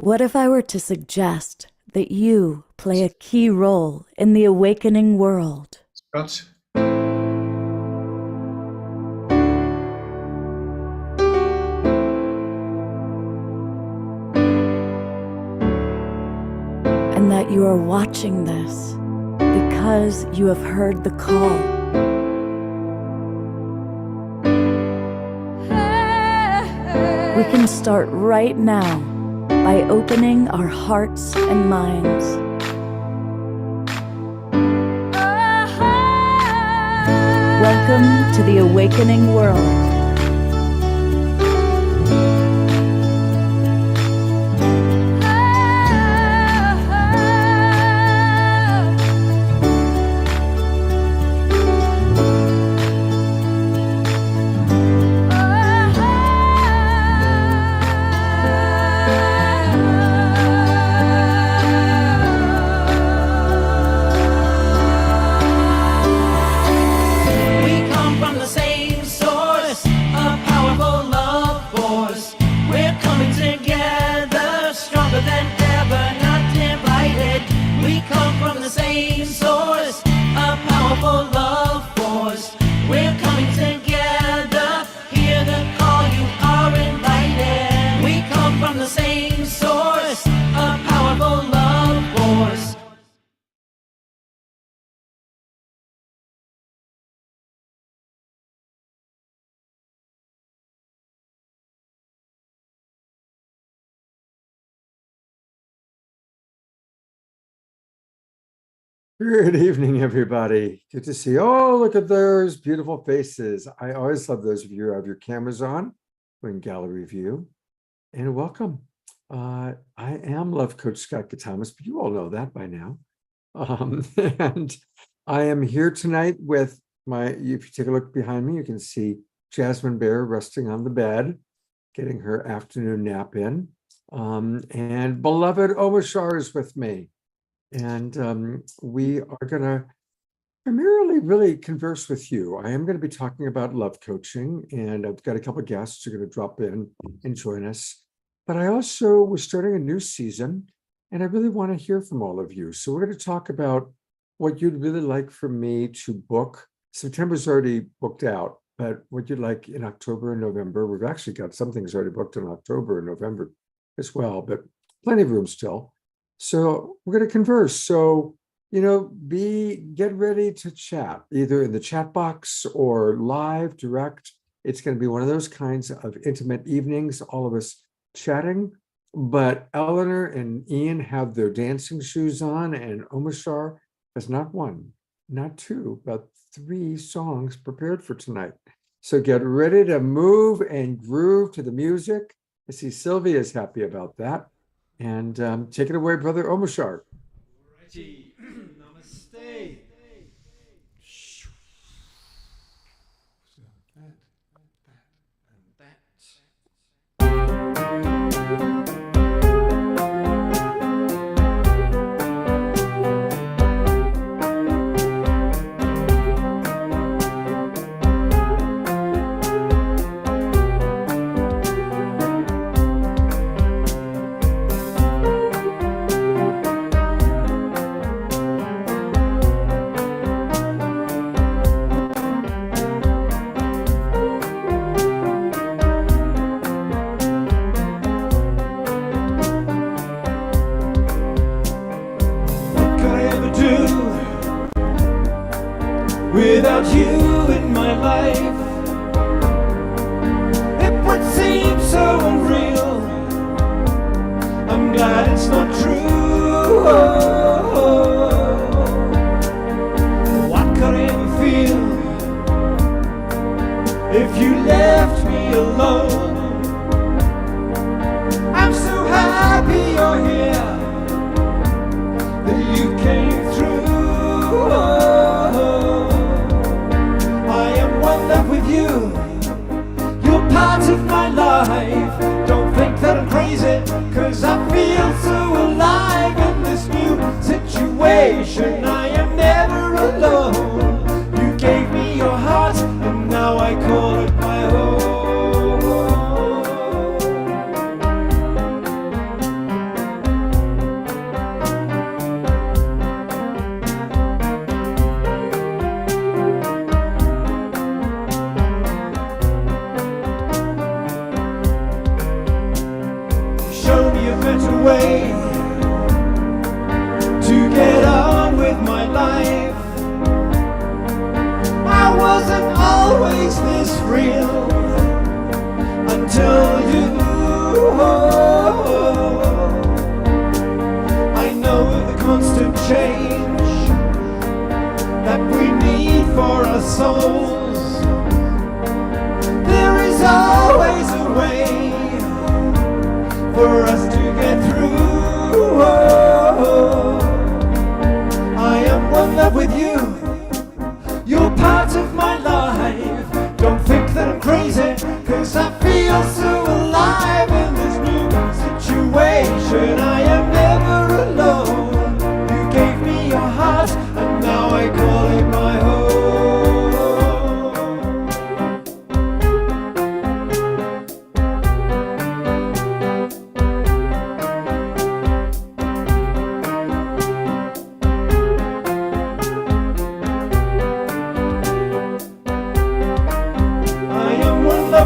What if I were to suggest that you play a key role in the awakening world? Scott. And that you are watching this because you have heard the call. We can start right now by opening our hearts and minds. Welcome to the awakening world. Good evening, everybody. Good to see you. Oh, look at those beautiful faces. I always love those of you who have your cameras on. We're in gallery view. And welcome. I am Love Coach Scott Katamas, but you all know that by now. And I am here tonight with if you take a look behind me, you can see Jasmine Bear resting on the bed, getting her afternoon nap in. And beloved Omashar is with me. And we are going to primarily really converse with you. I am going to be talking about love coaching, and I've got a couple of guests who are going to drop in and join us. But I also was starting a new season, and I really want to hear from all of you. So we're going to talk about what you'd really like for me to book. September's already booked out, but what you'd like in October and November. We've actually got some things already booked in October and November as well, but plenty of room still. So we're going to converse. So, get ready to chat, either in the chat box or live, direct. It's going to be one of those kinds of intimate evenings, all of us chatting. But Eleanor and Ian have their dancing shoes on, and Omashar has not one, not two, but 3 songs prepared for tonight. So get ready to move and groove to the music. I see Sylvia is happy about that. And take it away, Brother Omashar. Alrighty, namaste. So that, and that. Without you in my life, it would seem so unreal. I'm glad it's not true. What could I ever feel if you left me alone? I'm so happy you're here, that you came through. With you, you're part of my life. Don't think that I'm crazy, 'cause I feel so alive in this new situation. I am never alone. You gave me your heart, and now I call it my home.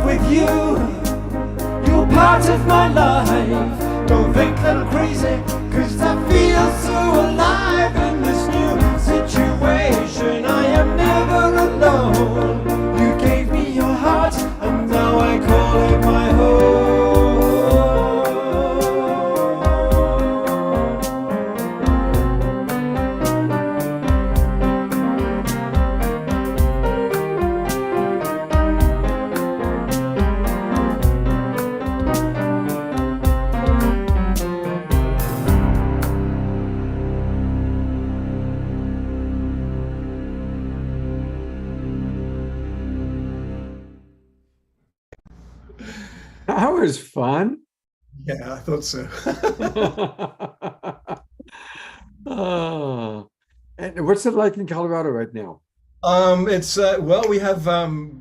with you. You're part of my life. Don't think that I'm crazy, 'cause I feel so alive in this new situation. I am never alone. You gave me your heart, and now I call it my home. That was fun. Yeah, I thought so. Oh, and what's it like in Colorado right now? It's well, we have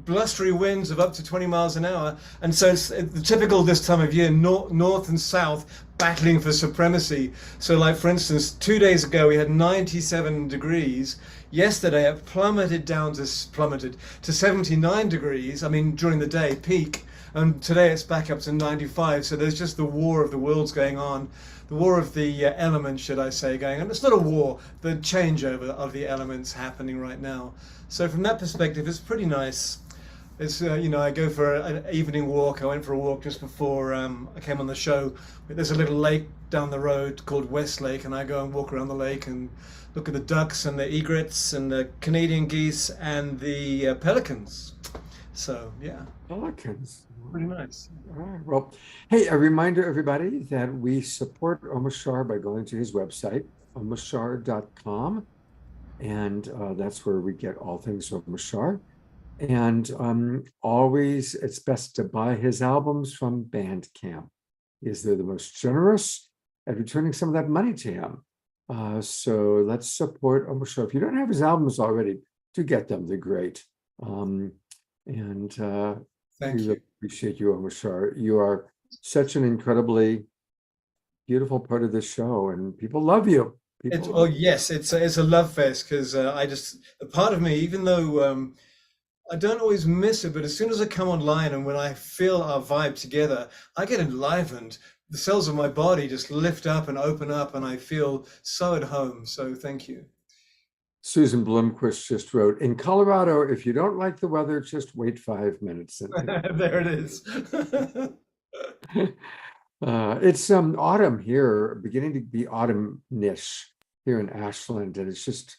blustery winds of up to 20 miles an hour, and so it's the typical this time of year, north and south battling for supremacy. So, like for instance, 2 days ago we had 97 degrees. Yesterday it plummeted to 79 degrees. I mean, during the day, peak. And today it's back up to 95. So there's just the war of the worlds going on, the war of the elements, should I say, going on. It's not a war, the changeover of the elements happening right now. So from that perspective, it's pretty nice. It's I go for an evening walk. I went for a walk just before I came on the show. There's a little lake down the road called West Lake, and I go and walk around the lake and look at the ducks and the egrets and the Canadian geese and the pelicans. So yeah, Pelicans. pretty nice. All right. Well, hey, a reminder, everybody, that we support Omar Shah by going to his website, omarshah.com. And that's where we get all things Omar Shah. And always, it's best to buy his albums from Bandcamp, because they're the most generous at returning some of that money to him. So let's support Omar Shah. If you don't have his albums already, do get them. They're great. Thank We you. really appreciate you, Omar Shah. You are such an incredibly beautiful part of this show, and people love you. People Oh yes, it's a love fest because a part of me, even though I don't always miss it, but as soon as I come online and when I feel our vibe together, I get enlivened. The cells of my body just lift up and open up, and I feel so at home. So thank you. Susan Blomquist just wrote, in Colorado, if you don't like the weather, just wait 5 minutes. There it is. It's autumn here, beginning to be autumn-ish here in Ashland, and it's just,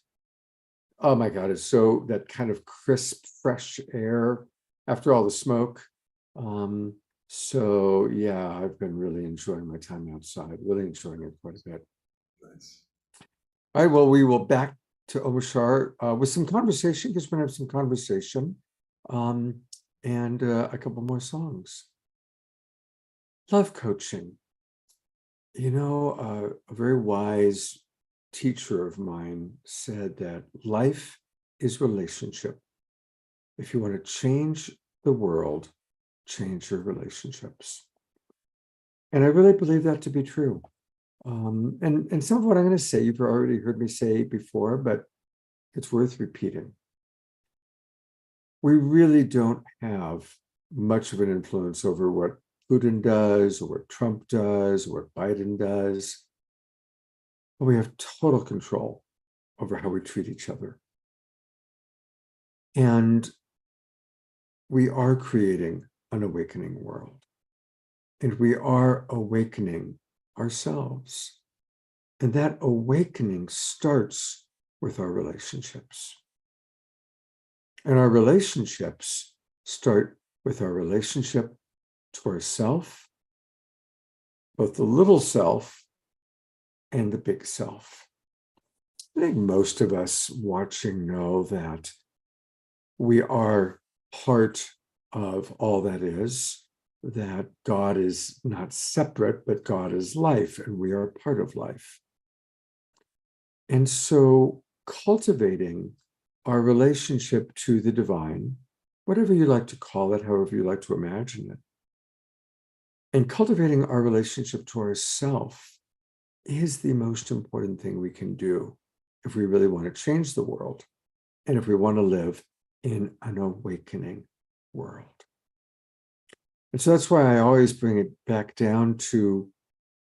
oh my God, it's so that kind of crisp, fresh air after all the smoke. So yeah, I've been really enjoying my time outside, really enjoying it quite a bit. Nice. All right, well, we will back to Omar Shah with some conversation, because we're gonna have some conversation, and a couple more songs. Love coaching. You know, a very wise teacher of mine said that life is relationship. If you want to change the world, change your relationships. And I really believe that to be true. And some of what I'm going to say, you've already heard me say before, but it's worth repeating. We really don't have much of an influence over what Putin does, or what Trump does, or what Biden does. But we have total control over how we treat each other. And we are creating an awakening world. And we are awakening ourselves. And that awakening starts with our relationships. And our relationships start with our relationship to ourself, both the little self and the big self. I think most of us watching know that we are part of all that is, that God is not separate, but God is life, and we are part of life. And so cultivating our relationship to the divine, whatever you like to call it, however you like to imagine it, and cultivating our relationship to ourself is the most important thing we can do if we really want to change the world and if we want to live in an awakening world. And so that's why I always bring it back down to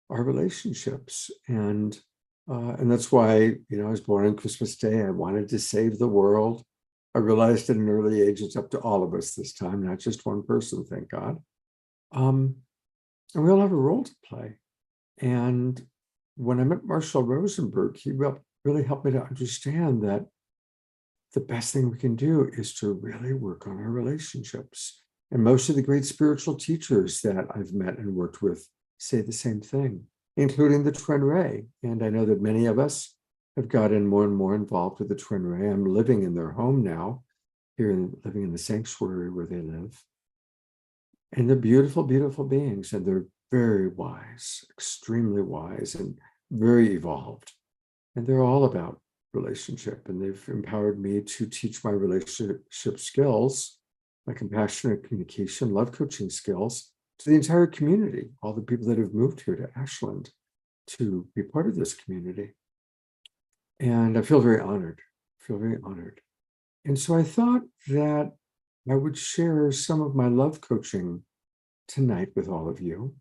our relationships. And that's why, I was born on Christmas Day. I wanted to save the world. I realized at an early age, it's up to all of us this time, not just one person, thank God. And we all have a role to play. And when I met Marshall Rosenberg, he really helped me to understand that the best thing we can do is to really work on our relationships. And most of the great spiritual teachers that I've met and worked with say the same thing, including the Twin Ray. And I know that many of us have gotten more and more involved with the Twin Ray. I'm living in their home now, living in the sanctuary where they live. And they're beautiful, beautiful beings, and they're very wise, extremely wise, and very evolved. And they're all about relationship, and they've empowered me to teach my relationship skills, my compassionate communication, love coaching skills to the entire community, all the people that have moved here to Ashland to be part of this community. And I feel very honored, And so I thought that I would share some of my love coaching tonight with all of you.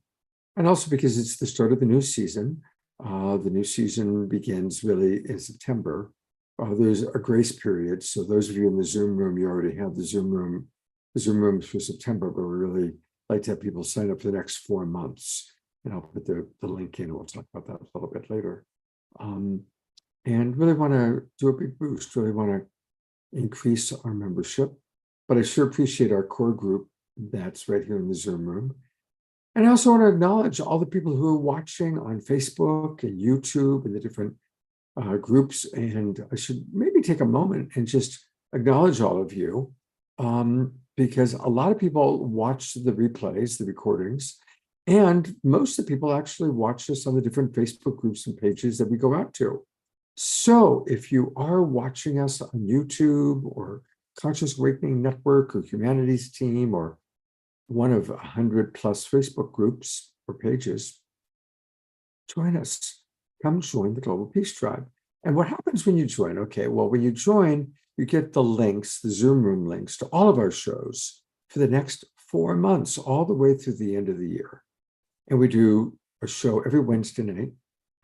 And also because it's the start of the new season. The new season begins really in September. There's a grace period. So those of you in the Zoom room, you already have the Zoom rooms for September, but we really like to have people sign up for the next 4 months. And I'll put the link in. We'll talk about that a little bit later. And really want to do a big boost, really want to increase our membership. But I sure appreciate our core group that's right here in the Zoom room. And I also want to acknowledge all the people who are watching on Facebook and YouTube and the different groups. And I should maybe take a moment and just acknowledge all of you, because a lot of people watch the replays, the recordings, and most of the people actually watch us on the different Facebook groups and pages that we go out to. So if you are watching us on YouTube or Conscious Awakening Network or Humanities Team or one of 100 plus Facebook groups or pages, join us. Come join the Global Peace Tribe. And what happens when you join? Okay, well, when you join, you get the links, the Zoom room links to all of our shows for the next 4 months, all the way through the end of the year. And we do a show every Wednesday night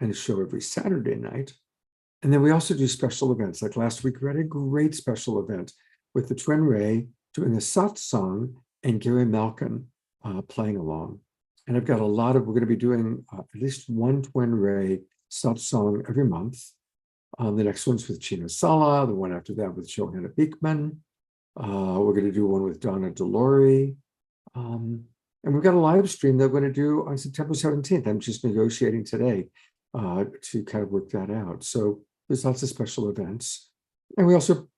and a show every Saturday night. And then we also do special events. Like last week, we had a great special event with the Twin Ray doing a satsang and Gary Malkin playing along. And I've got we're going to be doing at least one Twin Ray satsang every month. The next one's with Chino Sala, the one after that with Johanna Beekman. We're going to do one with Donna Delori. And we've got a live stream that we're going to do on September 17th. I'm just negotiating today to kind of work that out. So there's lots of special events. And we also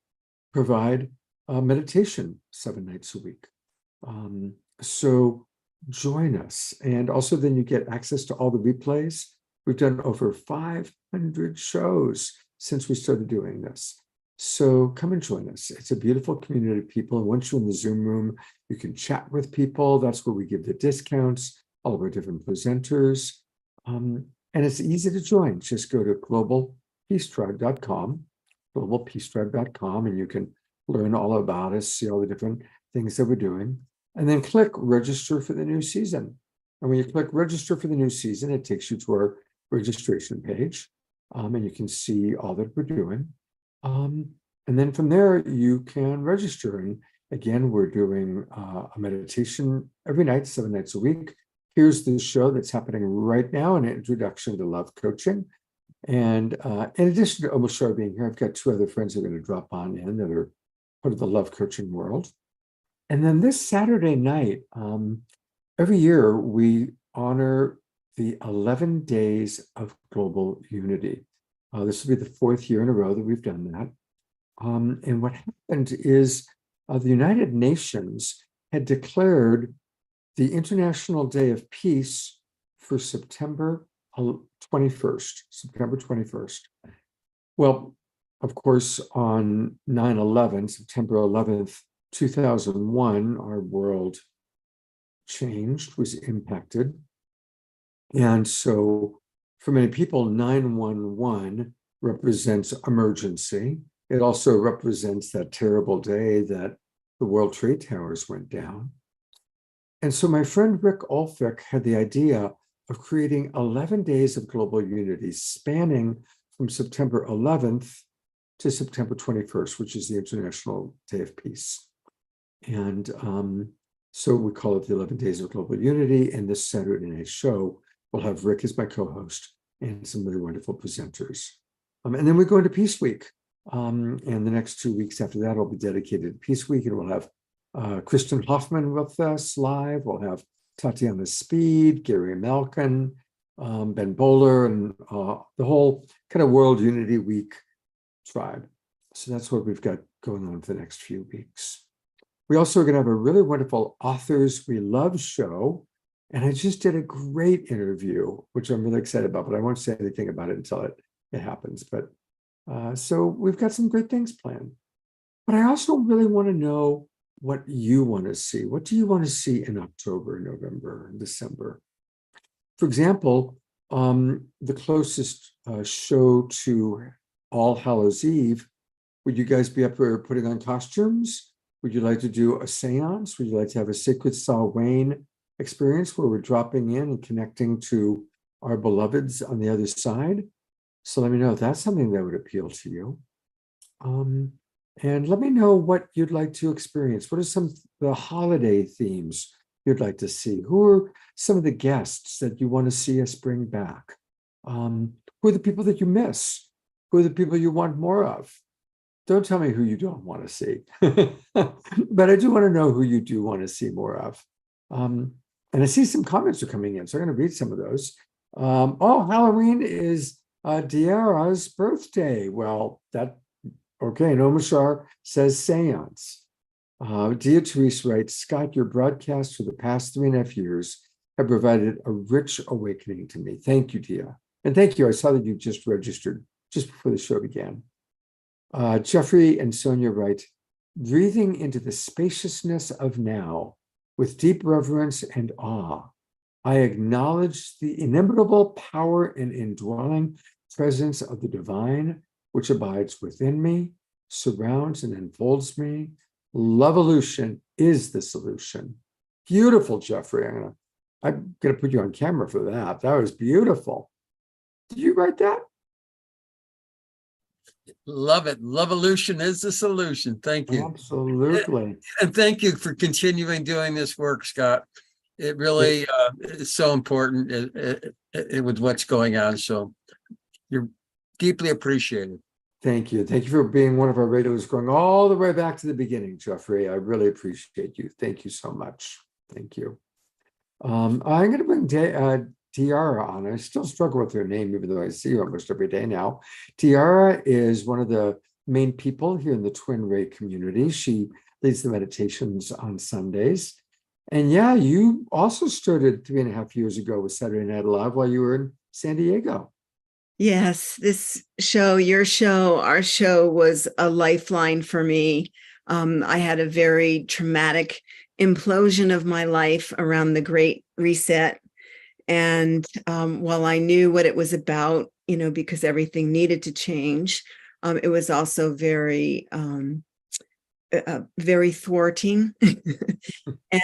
provide meditation 7 nights a week. So join us. And also then you get access to all the replays. We've done over 500 shows since we started doing this. So come and join us. It's a beautiful community of people. And once you're in the Zoom room, you can chat with people. That's where we give the discounts, all of our different presenters. And it's easy to join. Just go to globalpeacetribe.com, globalpeacetribe.com, and you can learn all about us, see all the different things that we're doing, and then click register for the new season. And when you click register for the new season, it takes you to our registration page, and you can see all that we're doing. And then from there, you can register. And again, we're doing a meditation every night, 7 nights a week. Here's the show that's happening right now, an introduction to love coaching. And in addition to Omar Shar being here, I've got 2 other friends that are going to drop on in that are part of the love coaching world. And then this Saturday night, every year we honor the 11 days of global unity. This will be the 4th year in a row that we've done that. And what happened is the United Nations had declared the International Day of Peace for September 21st. Well, of course, on 9/11, September 11th, 2001, our world changed, was impacted. And so for many people, 9/11 represents emergency. It also represents that terrible day that the World Trade Towers went down. And so my friend Rick Olfick had the idea of creating 11 days of global unity spanning from September 11th to September 21st, which is the International Day of Peace. And so we call it the 11 Days of Global Unity. And this Saturday night show will have Rick as my co-host and some really wonderful presenters. And then we go into Peace Week. And the next 2 weeks after that will be dedicated to Peace Week. And we'll have Kristen Hoffman with us live. We'll have Tatiana Speed, Gary Malkin, Ben Bowler, and the whole kind of World Unity Week tribe. So that's what we've got going on for the next few weeks. We also are going to have a really wonderful Authors We Love show. And I just did a great interview, which I'm really excited about, but I won't say anything about it until it happens. But so we've got some great things planned. But I also really want to know what you want to see. What do you want to see in October, November, and December? For example, the closest show to All Hallows Eve, would you guys be up for putting on costumes? Would you like to do a seance? Would you like to have a Sacred Samhain experience where we're dropping in and connecting to our beloveds on the other side? So let me know if that's something that would appeal to you. And let me know what you'd like to experience. What are some of the holiday themes you'd like to see? Who are some of the guests that you want to see us bring back? Who are the people that you miss? Who are the people you want more of? Don't tell me who you don't want to see. But I do want to know who you do want to see more of. And I see some comments are coming in, so I'm going to read some of those. Halloween is Diara's birthday. Well, okay, and Omashar says seance. Dia Therese writes, Scott, your broadcasts for the past 3.5 years have provided a rich awakening to me. Thank you, Dia. And thank you. I saw that you just registered just before the show began. Jeffrey and Sonia write, breathing into the spaciousness of now with deep reverence and awe, I acknowledge the inimitable power and indwelling presence of the divine, which abides within me, surrounds and enfolds me. Loveolution is the solution. Beautiful, Jeffrey. I'm gonna put you on camera for that. That was beautiful. Did you write that? Love it. Loveolution is the solution. Thank you. Absolutely. And thank you for continuing doing this work, Scott. It really is so important with what's going on. So you're deeply appreciated. Thank you. Thank you for being one of our regulars going all the way back to the beginning, Jeffrey. I really appreciate you. Thank you so much. Thank you. I'm going to bring Tiara on. I still struggle with her name, even though I see her almost every day now. Tiara is one of the main people here in the Twin Ray community. She leads the meditations on Sundays. And yeah, you also started 3.5 years ago with Saturday Night Live while you were in San Diego. Yes, this show, your show, our show was a lifeline for me. I had a very traumatic implosion of my life around the Great Reset. And while I knew what it was about, because everything needed to change, it was also very, very thwarting.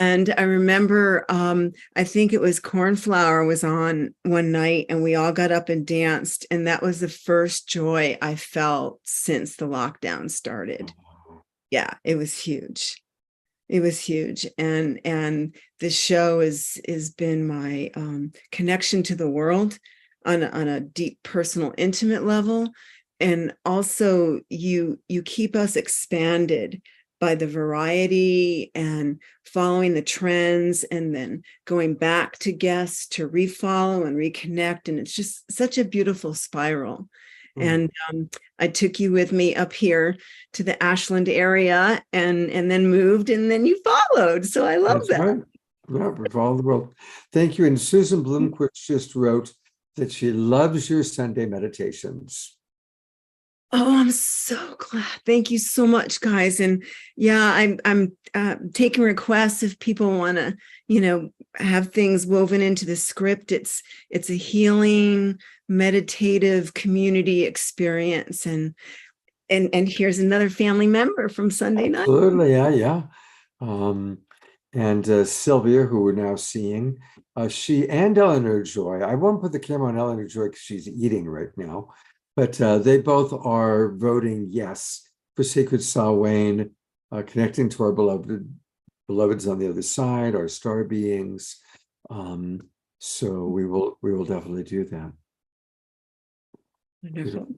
And I remember, I think it was Cornflower was on one night and we all got up and danced. And that was the first joy I felt since the lockdown started. Yeah, it was huge. It was huge. And this show has been my connection to the world on a deep, personal, intimate level. And also you keep us expanded by the variety and following the trends and then going back to guests to refollow and reconnect. And it's just such a beautiful spiral. And I took you with me up here to the Ashland area and then moved and then you followed. So I love that. Right. Yeah, we've all the world. Thank you. And Susan Bloomquist just wrote that she loves your Sunday meditations. Oh, I'm so glad. Thank you so much, guys. And yeah, I'm taking requests if people want to, have things woven into the script. It's a healing, meditative community experience. And here's another family member from Sunday night. Absolutely, yeah. And Sylvia, who we're now seeing, she and Eleanor Joy. I won't put the camera on Eleanor Joy because she's eating right now, but they both are voting yes for Sacred Samhain, connecting to our beloveds on the other side, our star beings. So we will definitely do that. Wonderful.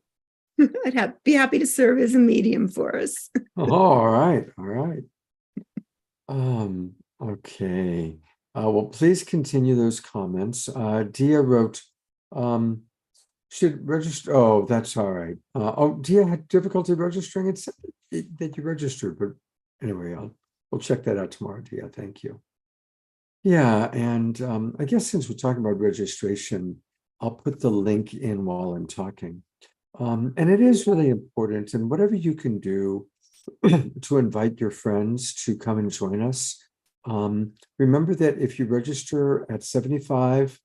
Be happy to serve as a medium for us. Oh, all right. Okay. Well, please continue those comments. Dia wrote, should register. Oh, that's all right. Dia had difficulty registering. It said that you registered, but anyway, we'll check that out tomorrow, Dia. Thank you. Yeah, and I guess since we're talking about registration, I'll put the link in while I'm talking. And it is really important, and whatever you can do to invite your friends to come and join us. Remember that if you register at 75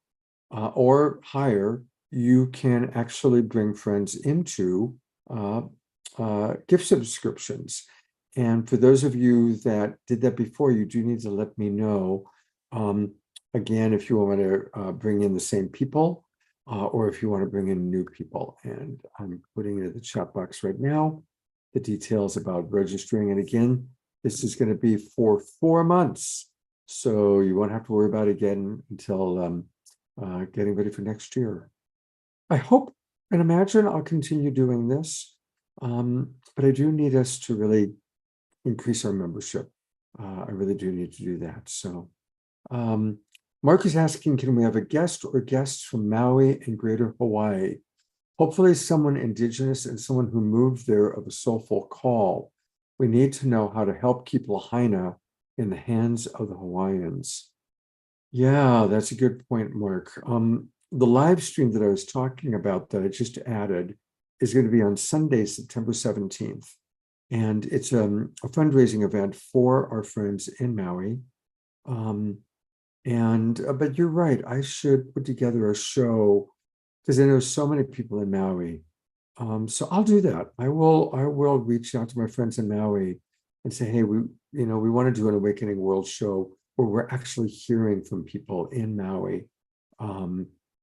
or higher, you can actually bring friends into gift subscriptions. And for those of you that did that before, you do need to let me know. Again, if you want to bring in the same people, or if you want to bring in new people. And I'm putting it in the chat box right now, the details about registering. And again, this is going to be for 4 months. So you won't have to worry about it again until getting ready for next year. I hope and imagine I'll continue doing this, but I do need us to really increase our membership. I really do need to do that. So Mark is asking, can we have a guest or guests from Maui and Greater Hawaii? Hopefully someone indigenous and someone who moved there of a soulful call. We need to know how to help keep Lahaina in the hands of the Hawaiians. Yeah, that's a good point, Mark. The live stream that I was talking about that I just added is going to be on Sunday, September 17th. And it's a fundraising event for our friends in Maui. But you're right, I should put together a show because I know so many people in Maui. So I'll do that. I will reach out to my friends in Maui and say, hey, we want to do an Awakening World show where we're actually hearing from people in Maui,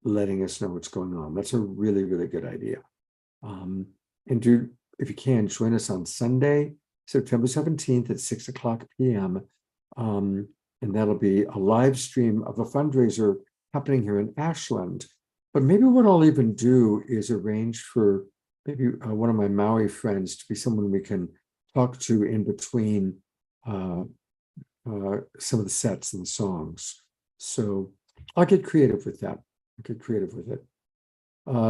letting us know what's going on. That's a really, really good idea. And if you can, join us on Sunday, September 17th at 6:00 p.m. And that'll be a live stream of a fundraiser happening here in Ashland. But maybe what I'll even do is arrange for maybe one of my Maui friends to be someone we can talk to in between some of the sets and the songs. So I'll get creative with that.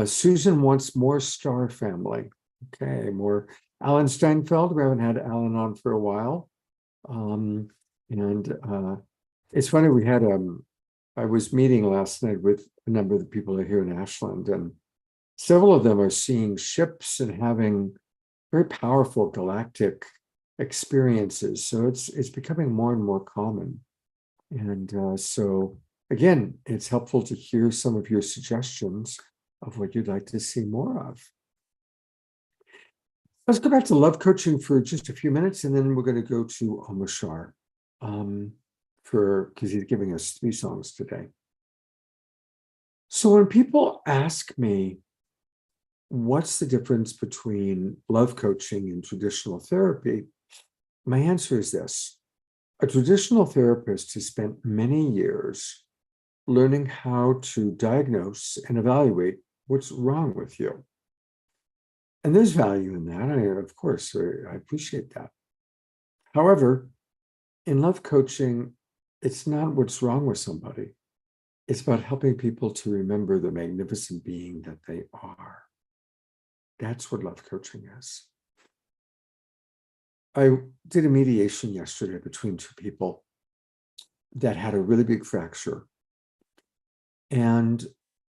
Susan wants more Star Family. Okay, more Alan Steinfeld. We haven't had Alan on for a while. It's funny, we had I was meeting last night with a number of the people here in Ashland, and several of them are seeing ships and having very powerful galactic experiences. So it's becoming more and more common. And so again, it's helpful to hear some of your suggestions of what you'd like to see more of. Let's go back to love coaching for just a few minutes, and then we're going to go to Omashar because he's giving us 3 songs today. So when people ask me, what's the difference between love coaching and traditional therapy? My answer is this. A traditional therapist has spent many years learning how to diagnose and evaluate what's wrong with you. And there's value in that. Of course, I appreciate that. However, in love coaching, it's not what's wrong with somebody. It's about helping people to remember the magnificent being that they are. That's what love coaching is. I did a mediation yesterday between 2 people that had a really big fracture. And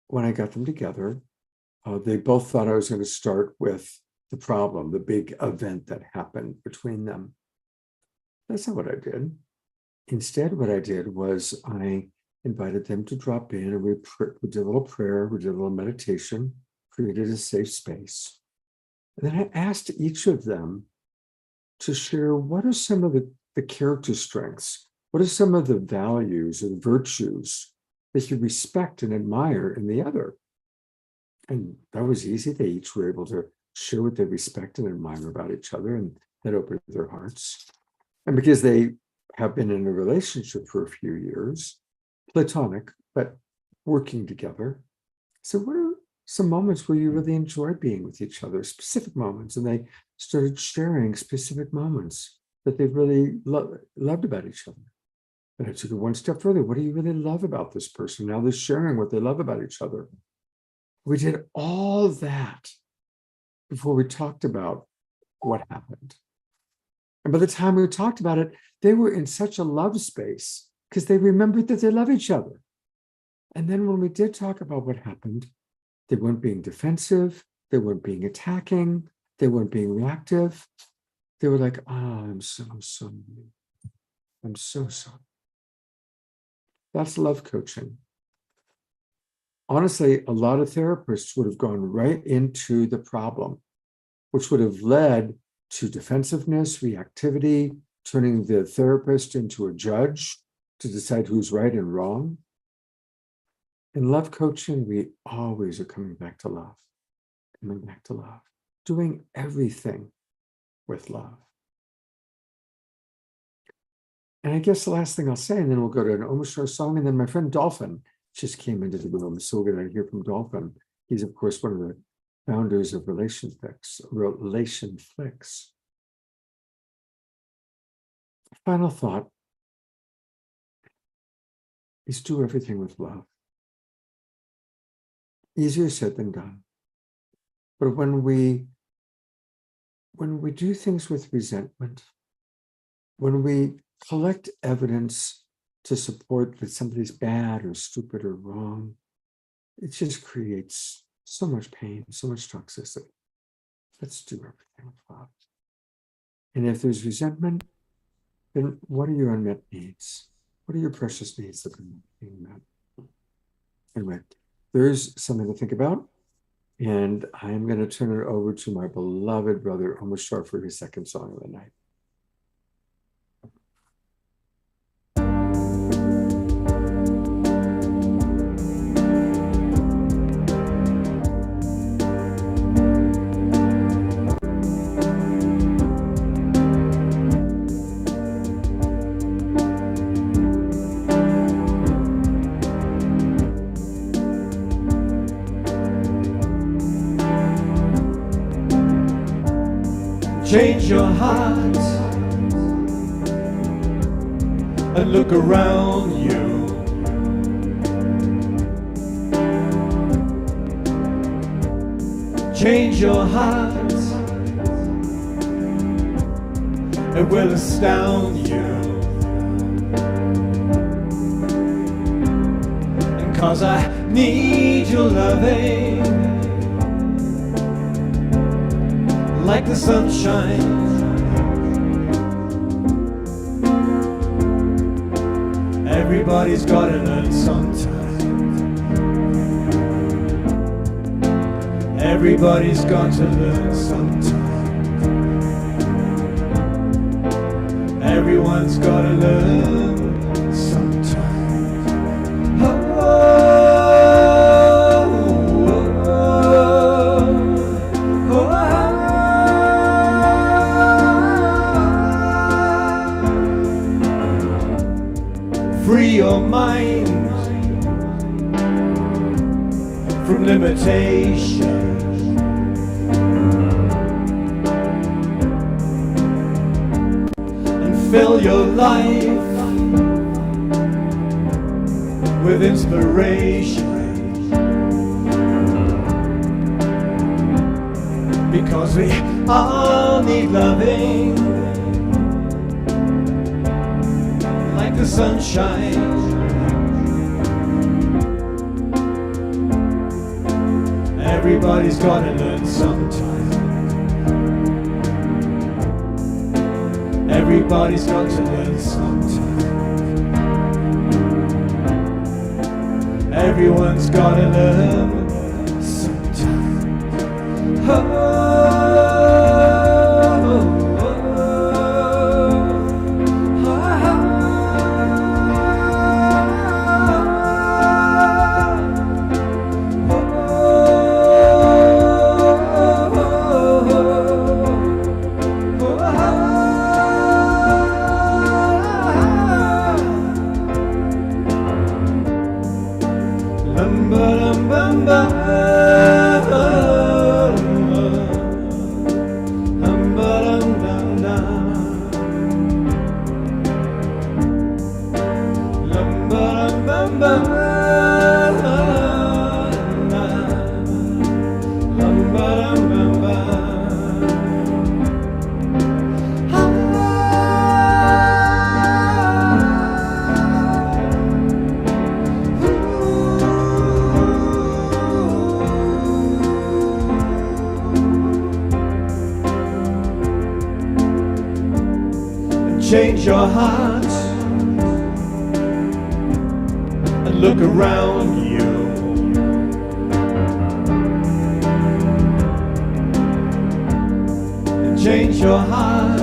when I got them together, they both thought I was going to start with the problem, the big event that happened between them. That's not what I did. Instead, what I did was I invited them to drop in, and we did a little prayer, we did a little meditation, created a safe space. And then I asked each of them to share what are some of the character strengths What are some of the values or virtues that you respect and admire in the other? And that was easy. They each were able to share what they respect and admire about each other, and that opened their hearts. And because they have been in a relationship for a few years, platonic, but working together. So what are some moments where you really enjoyed being with each other, specific moments? And they started sharing specific moments that they really loved about each other. And I took it one step further. What do you really love about this person? Now they're sharing what they love about each other. We did all that before we talked about what happened. And by the time we talked about it, they were in such a love space because they remembered that they love each other. And then when we did talk about what happened, they weren't being defensive, they weren't being attacking, they weren't being reactive. They were like, oh, I'm so sorry. I'm so sorry. That's love coaching. Honestly, a lot of therapists would have gone right into the problem, which would have led to defensiveness, reactivity, turning the therapist into a judge to decide who's right and wrong. In love coaching, we always are coming back to love, doing everything with love. And I guess the last thing I'll say, and then we'll go to an Omashar song, and then my friend Dolphin just came into the room, so we're going to hear from Dolphin. He's, of course, one of the founders of Relation Flicks. Final thought is do everything with love. Easier said than done. But when we do things with resentment, when we collect evidence to support that somebody's bad or stupid or wrong, it just creates so much pain, so much toxicity. Let's do everything with love. And if there's resentment, then what are your unmet needs? What are your precious needs that are being met? Anyway, there's something to think about. And I'm going to turn it over to my beloved brother, Omashar, for his second song of the night. Change your heart and look around you. Change your heart, it will astound you. And 'cause I need your loving like the sunshine. Everybody's gotta learn sometime. Everybody's got to learn sometime. Everyone's gotta learn sometime. Free your mind from limitation. And fill your life with inspiration. Because we all need loving like the sunshine. Everybody's gotta learn sometime. Everybody's got to learn sometime. Everyone's gotta learn sometime. Change your heart and look around you. And change your heart,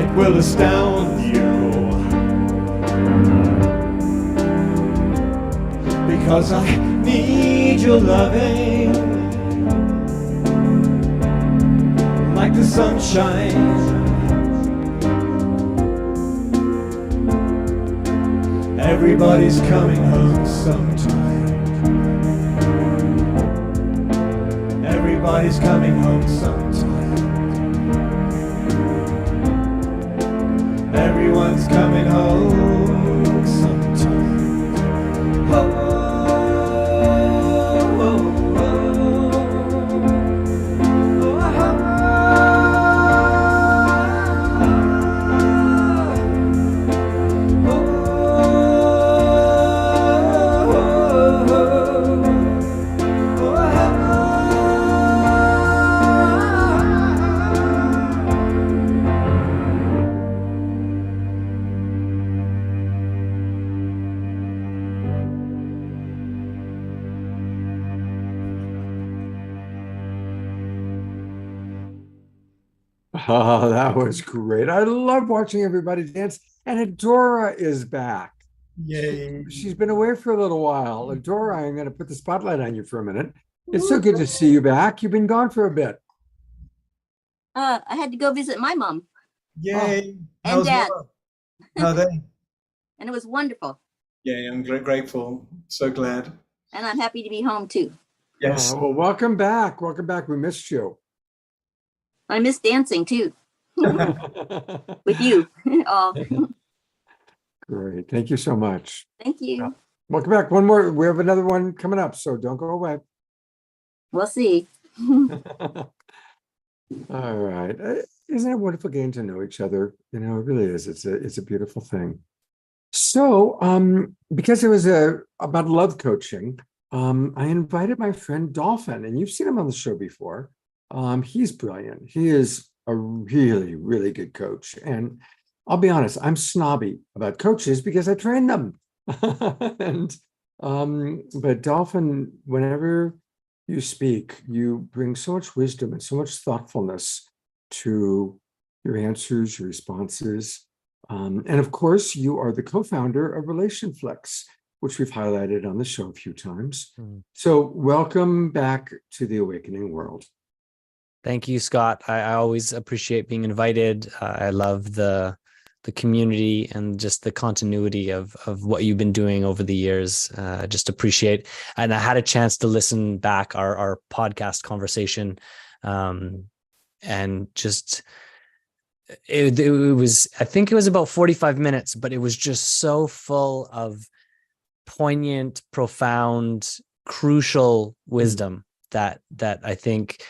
it will astound you. Because I need your loving like the sunshine. Everybody's coming home sometime. Everybody's coming home sometime. Everyone's coming home sometime. Oh. Oh, that was great. I love watching everybody dance. And Adora is back. Yay. She's been away for a little while. Adora, I'm going to put the spotlight on you for a minute. It's so good to see you back. You've been gone for a bit. I had to go visit my mom, Yay. And Dad. Mama? How are they? and it was wonderful. Yay, I'm grateful. So glad. And I'm happy to be home too. Yes. Well, welcome back. Welcome back. We missed you. I miss dancing too with you. Oh, Great. Thank you so much. thank you. Welcome back. One more. We have another one coming up, so don't go away. We'll see. All right. Isn't it wonderful getting to know each other? You know, it really is. It's a beautiful thing. So, because it was about love coaching, I invited my friend Dolphin, and you've seen him on the show before. He's brilliant. He is a really, really good coach. And I'll be honest, I'm snobby about coaches because I train them. And but Dolphin, whenever you speak, you bring so much wisdom and so much thoughtfulness to your answers, your responses. And of course, you are the co-founder of RelationFlex, which we've highlighted on the show a few times. So welcome back to the awakening world. Thank you, Scott. I always appreciate being invited. I love the community and just the continuity of what you've been doing over the years. Just appreciate. And I had a chance to listen back our podcast conversation, and just it was, I think it was about 45 minutes, but it was just so full of poignant, profound, crucial wisdom that I think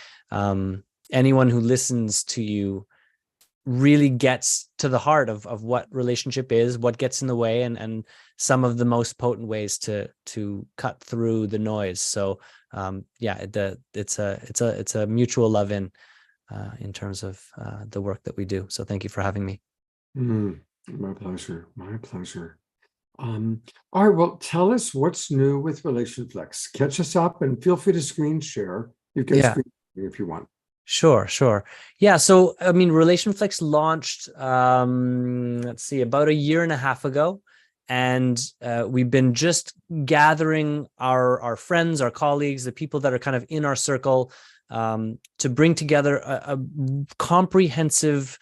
anyone who listens to you really gets to the heart of what relationship is, what gets in the way, and some of the most potent ways to cut through the noise. So it's a mutual love in terms of the work that we do. So thank you for having me. My pleasure. My pleasure. All right. Well, tell us what's new with RelationFlex. Catch us up and feel free to screen share. You can screen share if you want. Sure. Yeah. So, I mean, RelationFlex launched, let's see, about a year and a half ago. And we've been just gathering our friends, our colleagues, the people that are kind of in our circle, to bring together a comprehensive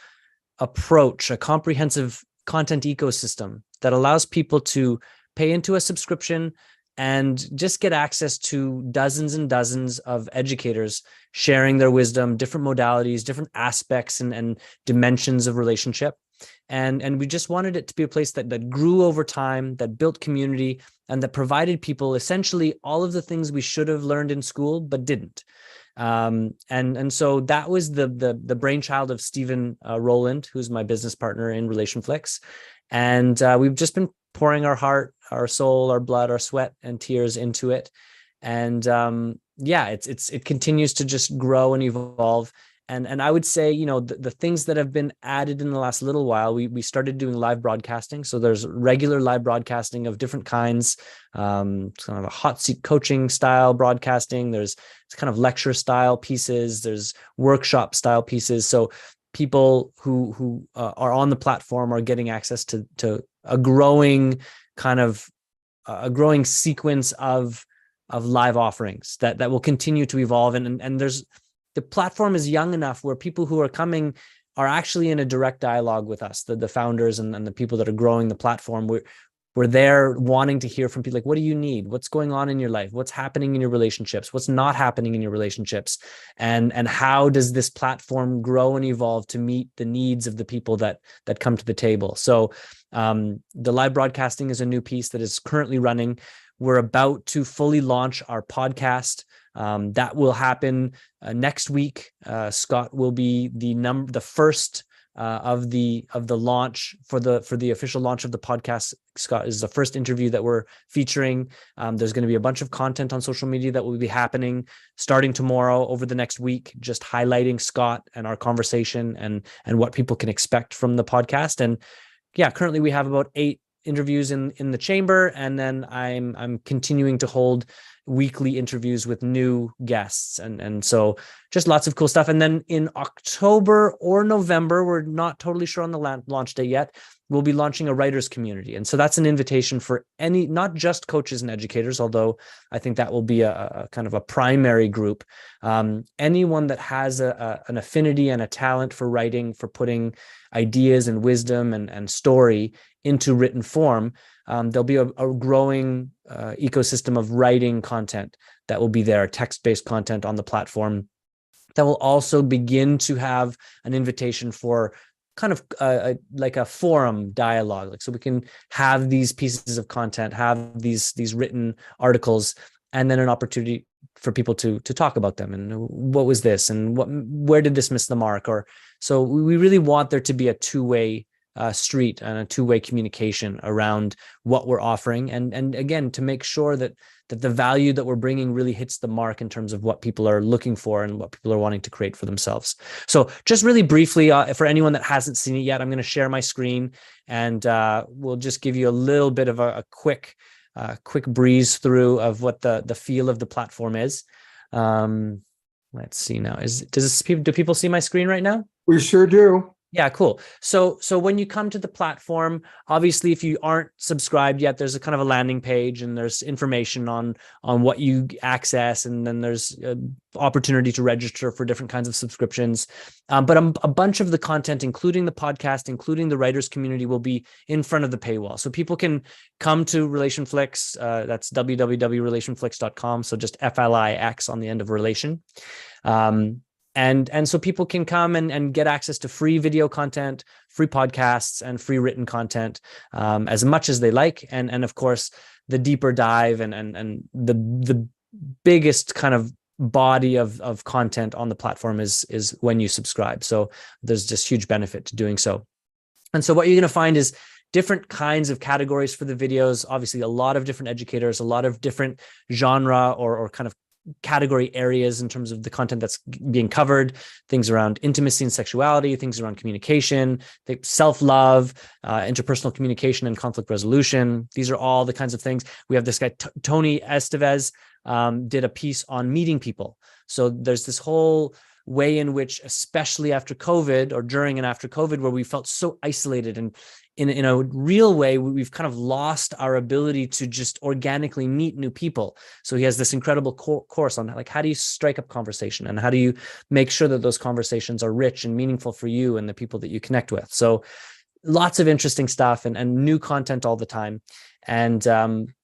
approach, a comprehensive content ecosystem that allows people to pay into a subscription and just get access to dozens and dozens of educators sharing their wisdom, different modalities, different aspects and dimensions of relationship. And we just wanted it to be a place that grew over time, that built community, and that provided people essentially all of the things we should have learned in school but didn't. And so that was the brainchild of Stephen Rowland, who's my business partner in RelationFlix. And we've just been pouring our heart, our soul, our blood, our sweat and tears into it. And yeah, it continues to just grow and evolve. And I would say, you know, the things that have been added in the last little while, we started doing live broadcasting. So there's regular live broadcasting of different kinds, kind of a hot seat coaching style broadcasting. There's kind of lecture style pieces. There's workshop style pieces. So people who are on the platform are getting access to a growing kind of a growing sequence of live offerings that will continue to evolve. And the platform is young enough where people who are coming are actually in a direct dialogue with us, the founders and the people that are growing the platform. We're there wanting to hear from people like, what do you need? What's going on in your life? What's happening in your relationships? What's not happening in your relationships? And how does this platform grow and evolve to meet the needs of the people that come to the table? So the live broadcasting is a new piece that is currently running. We're about to fully launch our podcast. That will happen next week. Scott will be the first of the launch for the official launch of the podcast. Scott is the first interview that we're featuring. There's going to be a bunch of content on social media that will be happening starting tomorrow over the next week, just highlighting Scott and our conversation and what people can expect from the podcast. And yeah, currently we have about 8 interviews in the chamber, and then I'm continuing to hold weekly interviews with new guests, and so just lots of cool stuff. And then in October or November, we're not totally sure on the launch date yet, we'll be launching a writers community. And so that's an invitation for any, not just coaches and educators, although I think that will be a kind of a primary group. Anyone that has an affinity and a talent for writing, for putting ideas and wisdom and story into written form, there'll be a growing ecosystem of writing content that will be there, text-based content on the platform that will also begin to have an invitation for kind of like a forum dialogue. Like, so we can have these pieces of content, have these written articles, and then an opportunity for people to talk about them. And what was this? And where did this miss the mark? Or so we really want there to be a two-way street and a two-way communication around what we're offering, and again, to make sure that the value that we're bringing really hits the mark in terms of what people are looking for and what people are wanting to create for themselves. So just really briefly, for anyone that hasn't seen it yet, I'm going to share my screen, and we'll just give you a little bit of a quick breeze through of what the feel of the platform is. Let's see now. Do people see my screen right now? We sure do. Yeah, cool. So when you come to the platform, obviously, if you aren't subscribed yet, there's a kind of a landing page, and there's information on what you access, and then there's opportunity to register for different kinds of subscriptions. But a bunch of the content, including the podcast, including the writers community, will be in front of the paywall. So people can come to RelationFlix. That's www.relationflix.com. So just FLIX on the end of relation. And so people can come and get access to free video content, free podcasts, and free written content as much as they like. And of course, the deeper dive and the biggest kind of body of content on the platform is when you subscribe. So there's just huge benefit to doing so. And so what you're going to find is different kinds of categories for the videos. Obviously, a lot of different educators, a lot of different genre or kind of category areas in terms of the content that's being covered, things around intimacy and sexuality, things around communication, self-love, interpersonal communication and conflict resolution. These are all the kinds of things. We have this guy, Tony Estevez, did a piece on meeting people. So there's this whole way in which, especially after COVID or during and after COVID, where we felt so isolated, and in a real way, we've kind of lost our ability to just organically meet new people. So he has this incredible course on like, how do you strike up conversation, and how do you make sure that those conversations are rich and meaningful for you and the people that you connect with. So lots of interesting stuff and new content all the time. And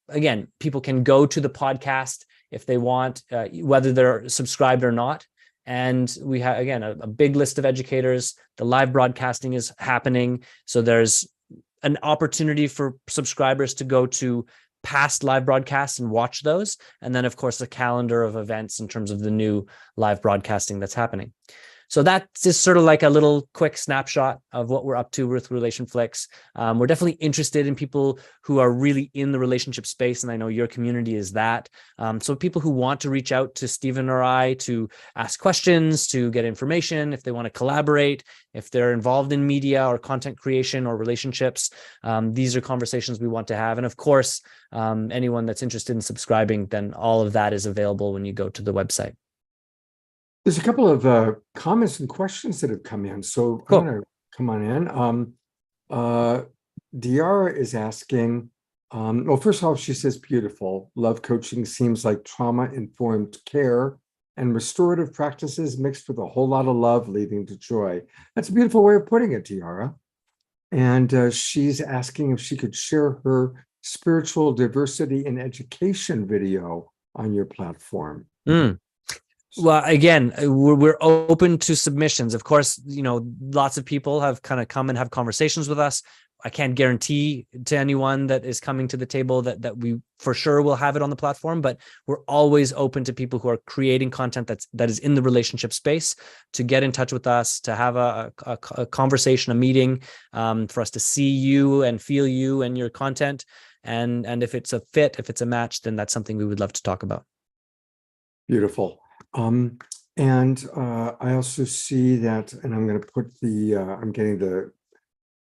again, people can go to the podcast if they want, whether they're subscribed or not, And we have, again, a big list of educators. The live broadcasting is happening. So there's an opportunity for subscribers to go to past live broadcasts and watch those. And then, of course, a calendar of events in terms of the new live broadcasting that's happening. So that's just sort of like a little quick snapshot of what we're up to with RelationFlix. We're definitely interested in people who are really in the relationship space, and I know your community is that. So people who want to reach out to Stephen or I to ask questions, to get information, if they want to collaborate, if they're involved in media or content creation or relationships, these are conversations we want to have. And of course, anyone that's interested in subscribing, then all of that is available when you go to the website. There's a couple of comments and questions that have come in. So Cool. I'm going to come on in. Diara is asking, well, first of all, she says, beautiful. Love coaching seems like trauma-informed care and restorative practices mixed with a whole lot of love leading to joy. That's a beautiful way of putting it, Diara. And she's asking if she could share her spiritual diversity in education video on your platform. Well, again, we're open to submissions. Of course, you know, lots of people have kind of come and have conversations with us. I can't guarantee to anyone that is coming to the table that we for sure will have it on the platform, but we're always open to people who are creating content that is in the relationship space to get in touch with us, to have a conversation, a meeting, for us to see you and feel you and your content. And if it's a fit, if it's a match, then that's something we would love to talk about. Beautiful. I also see that, and I'm going to put I'm getting the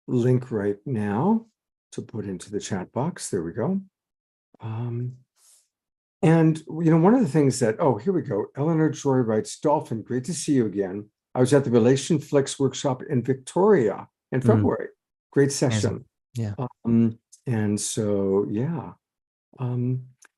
link right now to put into the chat box. There we go. And, you know, one of the things that, oh, here we go. Eleanor Joy writes, Dolphin, great to see you again. I was at the RelationFlix workshop in Victoria in February. Great session. Yeah. And so, yeah.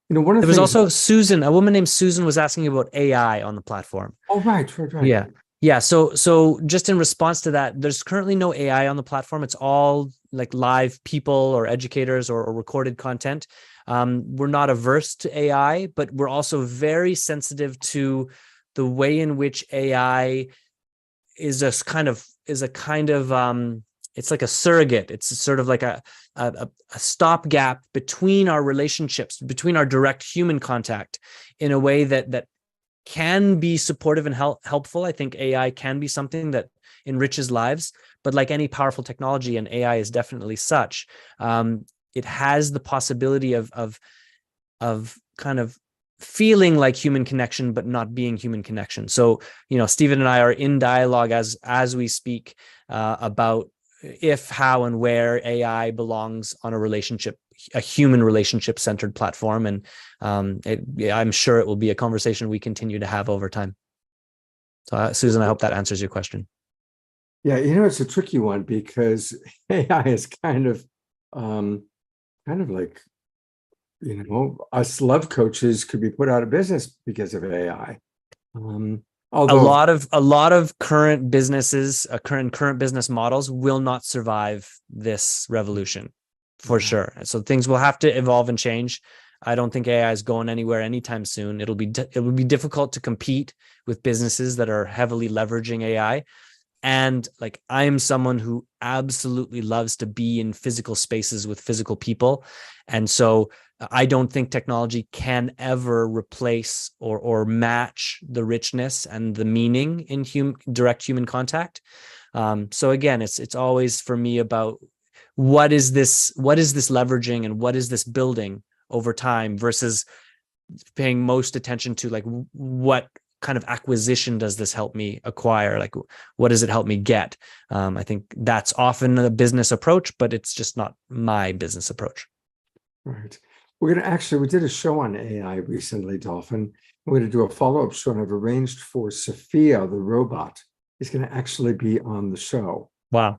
You know, one of the There was things, also Susan, a woman named Susan was asking about AI on the platform. oh, right. Yeah. Yeah. So just in response to that, there's currently no AI on the platform. It's all like live people or educators or recorded content. We're not averse to AI, but we're also very sensitive to the way in which AI is a kind of it's like a surrogate. It's sort of like a stopgap between our relationships, between our direct human contact, in a way that can be supportive and helpful. I think AI can be something that enriches lives, but like any powerful technology, and AI is definitely such, it has the possibility of kind of feeling like human connection, but not being human connection. So, you know, Stephen and I are in dialogue as we speak about if, how, and where AI belongs on a relationship, a human relationship centered platform. And I'm sure it will be a conversation we continue to have over time. So Susan, I hope that answers your question. yeah, you know, it's a tricky one because AI is kind of like, you know, us love coaches could be put out of business because of AI. Although a lot of current businesses, current business models will not survive this revolution, for sure. So things will have to evolve and change. I don't think AI is going anywhere anytime soon. It will be difficult to compete with businesses that are heavily leveraging AI. And like, I am someone who absolutely loves to be in physical spaces with physical people. And so I don't think technology can ever replace or match the richness and the meaning in direct human contact. So again, it's always for me about what is this leveraging and what is this building over time versus paying most attention to like what kind of acquisition does this help me acquire? Like, what does it help me get? I think that's often a business approach, but it's just not my business approach. right. We did a show on AI recently, Dolphin. We're going to do a follow-up show, and I've arranged for Sophia, the robot, is going to actually be on the show. Wow.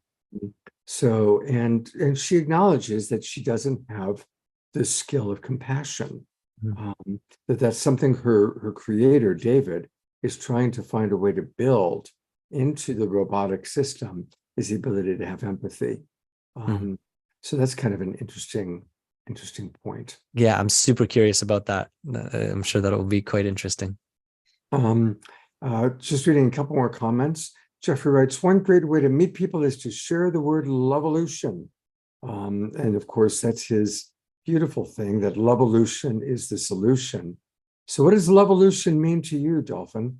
So, and she acknowledges that she doesn't have the skill of compassion. That's something her creator, David, is trying to find a way to build into the robotic system, is the ability to have empathy. So that's kind of an interesting point. Yeah, I'm super curious about that. I'm sure that will be quite interesting. Just reading a couple more comments. Jeffrey writes, one great way to meet people is to share the word Lovolution. And of course, that's his beautiful thing, that Lovolution is the solution. So what does Lovolution mean to you, Dolphin?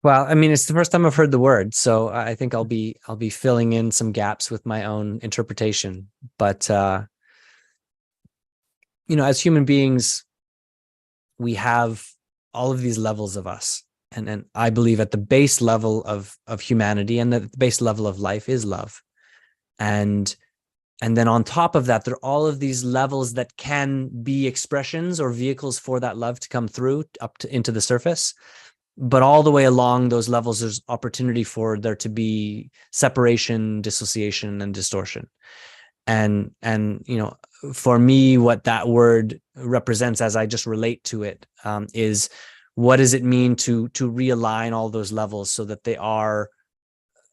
Well, I mean, it's the first time I've heard the word, so I think I'll be filling in some gaps with my own interpretation. But as human beings, we have all of these levels of us, and I believe at the base level of humanity and the base level of life is love, and then on top of that, there are all of these levels that can be expressions or vehicles for that love to come through into the surface. But all the way along those levels, there's opportunity for there to be separation, dissociation, and distortion. And for me, what that word represents, as I just relate to it, is what does it mean to realign all those levels so that they are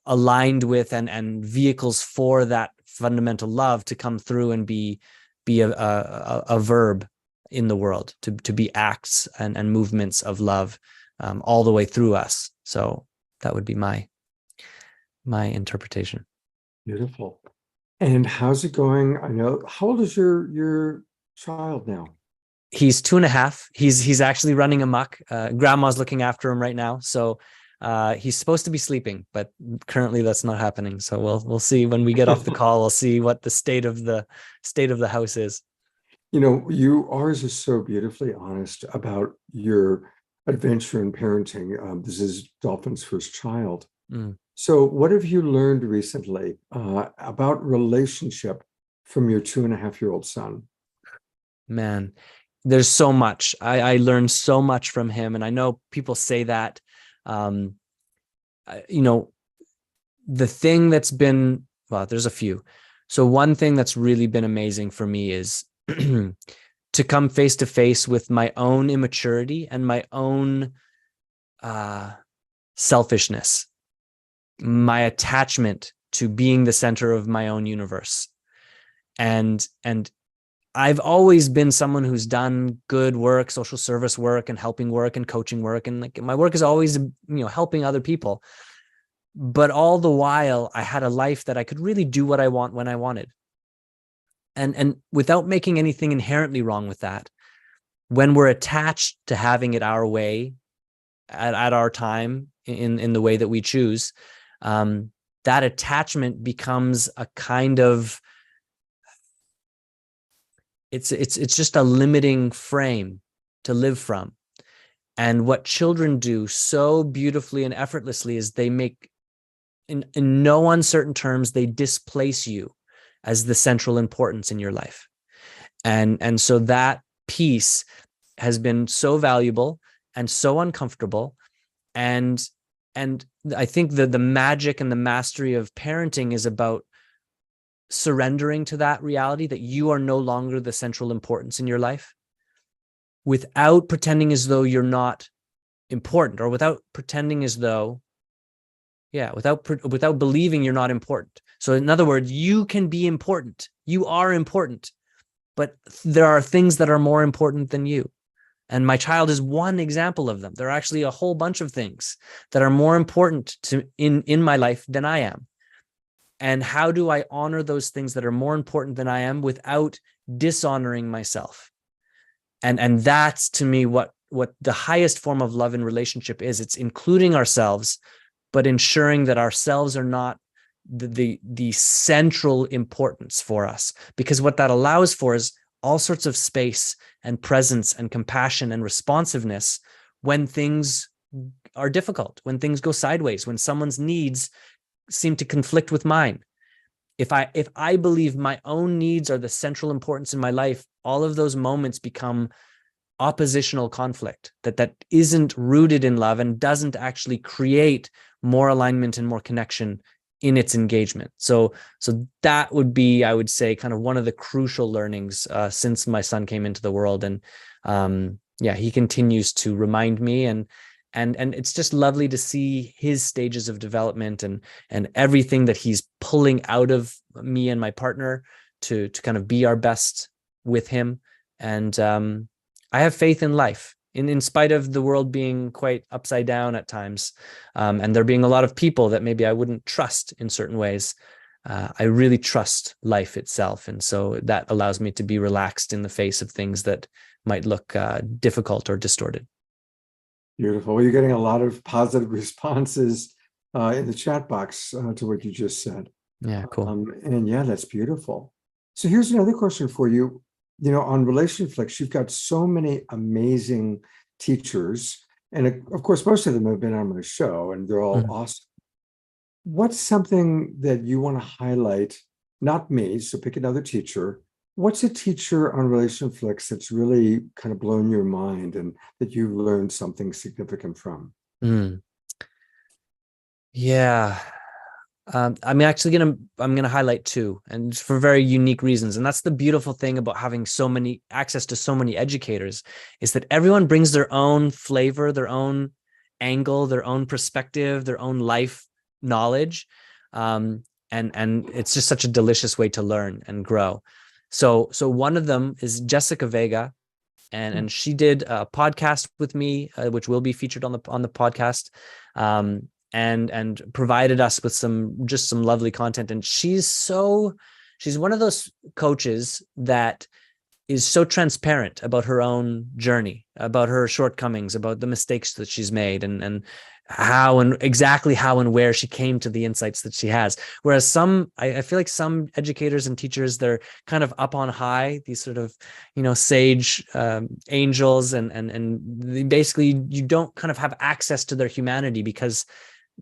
aligned with and vehicles for that fundamental love to come through and be a verb in the world, to be acts and movements of love. All the way through us. So that would be my interpretation. Beautiful. And how's it going? I know, how old is your child now? He's 2.5. He's actually running amok. Grandma's looking after him right now. So he's supposed to be sleeping, but currently that's not happening. So we'll see when we get off the call. We'll see what the state of the house is. Ours is so beautifully honest about your adventure in parenting. This is Dolphin's first child. So what have you learned recently about relationship from your 2.5-year-old son? Man, there's so much. I learned so much from him. And I know people say that, the thing that's been, well, there's a few. So one thing that's really been amazing for me is to come face to face with my own immaturity and my own selfishness, my attachment to being the center of my own universe. And I've always been someone who's done good work, social service work and helping work and coaching work. And my work is always, helping other people. But all the while I had a life that I could really do what I want when I wanted. And without making anything inherently wrong with that, when we're attached to having it our way at our time in the way that we choose, that attachment becomes a kind of, it's just a limiting frame to live from. And what children do so beautifully and effortlessly is they make, in no uncertain terms, they displace you as the central importance in your life. And so that piece has been so valuable and so uncomfortable. And I think the magic and the mastery of parenting is about surrendering to that reality that you are no longer the central importance in your life, without pretending as though you're not important, or without pretending as though, without believing you're not important. So in other words, you can be important. You are important, but there are things that are more important than you. And my child is one example of them. There are actually a whole bunch of things that are more important in my life than I am. And how do I honor those things that are more important than I am without dishonoring myself? And that's, to me, what the highest form of love in relationship is. It's including ourselves, but ensuring that ourselves are not the central importance for us. Because what that allows for is all sorts of space and presence and compassion and responsiveness when things are difficult, when things go sideways, when someone's needs seem to conflict with mine. If I believe my own needs are the central importance in my life, all of those moments become oppositional conflict that isn't rooted in love and doesn't actually create more alignment and more connection in its engagement. So that would be, I would say, kind of one of the crucial learnings since my son came into the world. And he continues to remind me, and it's just lovely to see his stages of development and everything that he's pulling out of me and my partner to kind of be our best with him. And I have faith in life. in spite of the world being quite upside down at times, and there being a lot of people that maybe I wouldn't trust in certain ways. I really trust life itself. And so that allows me to be relaxed in the face of things that might look difficult or distorted. Beautiful. Well, you're getting a lot of positive responses in the chat box to what you just said. Yeah, cool. And yeah, that's beautiful. So here's another question for you. You know, on RelationFlix, you've got so many amazing teachers. And of course, most of them have been on my show and they're all awesome. What's something that you want to highlight? Not me, so pick another teacher. What's a teacher on RelationFlix that's really kind of blown your mind and that you've learned something significant from? Yeah. I'm gonna highlight two, and for very unique reasons. And that's the beautiful thing about having so many access to so many educators, is that everyone brings their own flavor, their own angle, their own perspective, their own life knowledge. And it's just such a delicious way to learn and grow. So one of them is Jessica Vega, and she did a podcast with me, which will be featured on the podcast. And provided us with some lovely content. And she's one of those coaches that is so transparent about her own journey, about her shortcomings, about the mistakes that she's made, and exactly how and where she came to the insights that she has. Whereas I feel like some educators and teachers, they're kind of up on high, these sort of, sage angels, and they basically, you don't kind of have access to their humanity because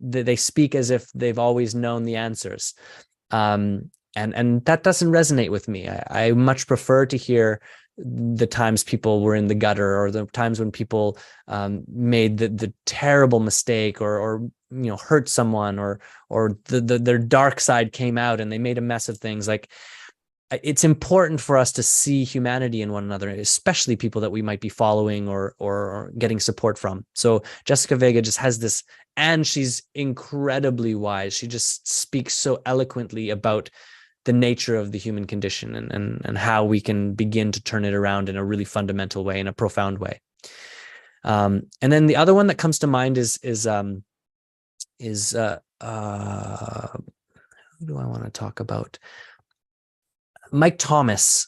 they speak as if they've always known the answers. And that doesn't resonate with me. I much prefer to hear the times people were in the gutter, or the times when people made the terrible mistake, or hurt someone, or their dark side came out and they made a mess of things. Like, it's important for us to see humanity in one another, especially people that we might be following or getting support from. So Jessica Vega just has this, and she's incredibly wise. She just speaks so eloquently about the nature of the human condition and how we can begin to turn it around in a really fundamental way, in a profound way. And then the other one that comes to mind is who do I want to talk about? Mike Thomas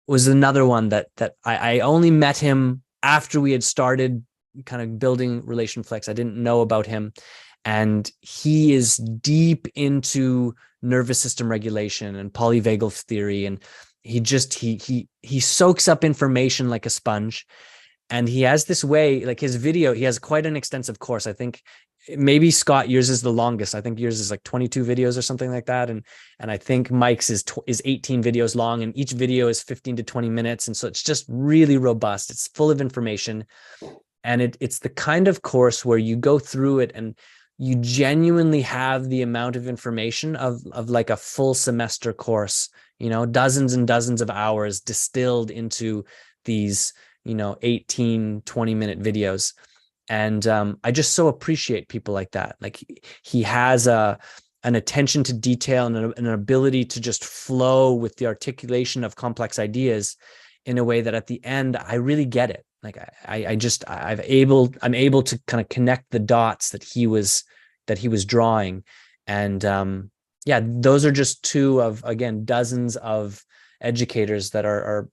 was another one that I only met him after we had started kind of building RelationFlix. I didn't know about him, and he is deep into nervous system regulation and polyvagal theory, and he soaks up information like a sponge. And he has this way, like his video, he has quite an extensive course. I think maybe Scott, yours is the longest. I think yours is like 22 videos or something like that. And I think Mike's is 18 videos long, and each video is 15 to 20 minutes. And so it's just really robust. It's full of information. And it's the kind of course where you go through it and you genuinely have the amount of information of like a full semester course, dozens and dozens of hours distilled into these, 18, 20-minute videos. And I just so appreciate people like that. Like, he has an attention to detail and an ability to just flow with the articulation of complex ideas in a way that at the end, I really get it. Like, I'm able to kind of connect the dots that he was drawing. And those are just two of, again, dozens of educators that are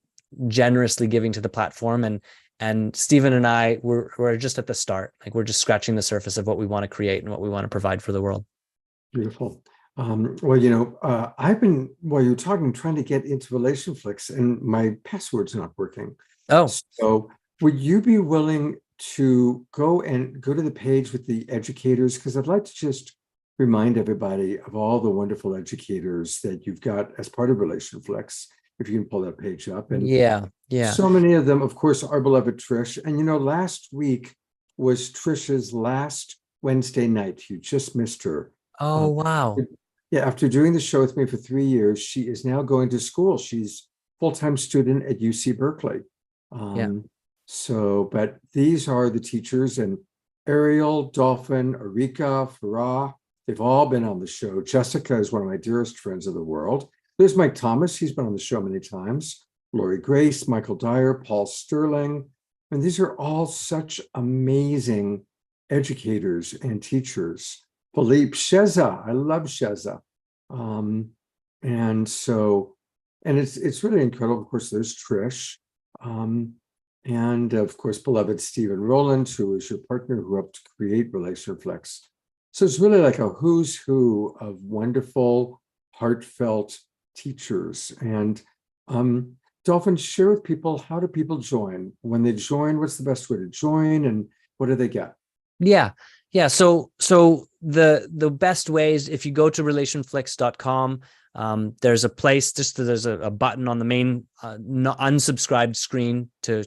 generously giving to the platform. And Stephen and I, we're just at the start. Like, we're just scratching the surface of what we want to create and what we want to provide for the world. Beautiful. I've been, while you're talking, trying to get into RelationFlix, and my password's not working. Oh, so would you be willing to go to the page with the educators? Because I'd like to just remind everybody of all the wonderful educators that you've got as part of RelationFlix. If you can pull that page up. And yeah. So many of them, of course, our beloved Trish. And last week was Trish's last Wednesday night. You just missed her. Oh, wow. Yeah, after doing the show with me for 3 years, she is now going to school. She's full-time student at UC Berkeley. But these are the teachers, and Ariel, Dolphin, Erika, Farah, they've all been on the show. Jessica is one of my dearest friends of the world. There's Mike Thomas. He's been on the show many times. Lori Grace, Michael Dyer, Paul Sterling, And these are all such amazing educators and teachers. Philippe Sheza, I love Sheza. And so, and it's really incredible. Of course, there's Trish. And of course, beloved Stephen Rowland, who is your partner who helped create RelationFlex. So it's really like a who's who of wonderful, heartfelt teachers. And Dolphin, share with people, how do people join? When they join, what's the best way to join and what do they get? Yeah. So the best ways, if you go to relationflix.com, there's a place, there's a button on the main unsubscribed screen to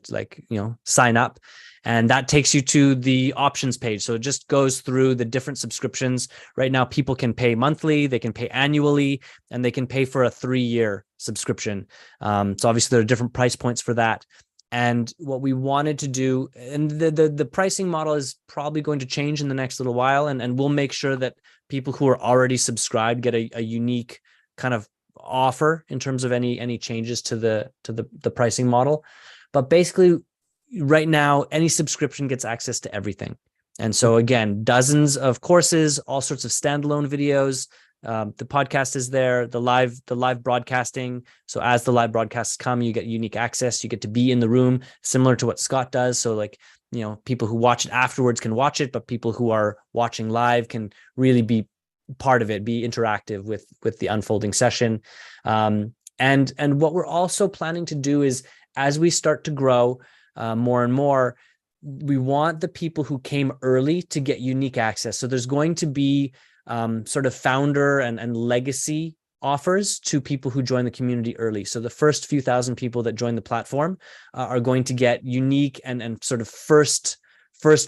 sign up. And that takes you to the options page. So it just goes through the different subscriptions. Right now, people can pay monthly, they can pay annually, and they can pay for a 3-year subscription. So obviously there are different price points for that. And what we wanted to do, and the pricing model is probably going to change in the next little while, and we'll make sure that people who are already subscribed get a unique kind of offer in terms of any changes to the pricing model. But basically, right now, any subscription gets access to everything. And so again, dozens of courses, all sorts of standalone videos. The podcast is there, the live broadcasting. So as the live broadcasts come, you get unique access. You get to be in the room, similar to what Scott does. So people who watch it afterwards can watch it, but people who are watching live can really be part of it, be interactive with the unfolding session. And what we're also planning to do is, as we start to grow more and more, we want the people who came early to get unique access. So there's going to be sort of founder and legacy offers to people who join the community early. So the first few thousand people that join the platform are going to get unique and sort of first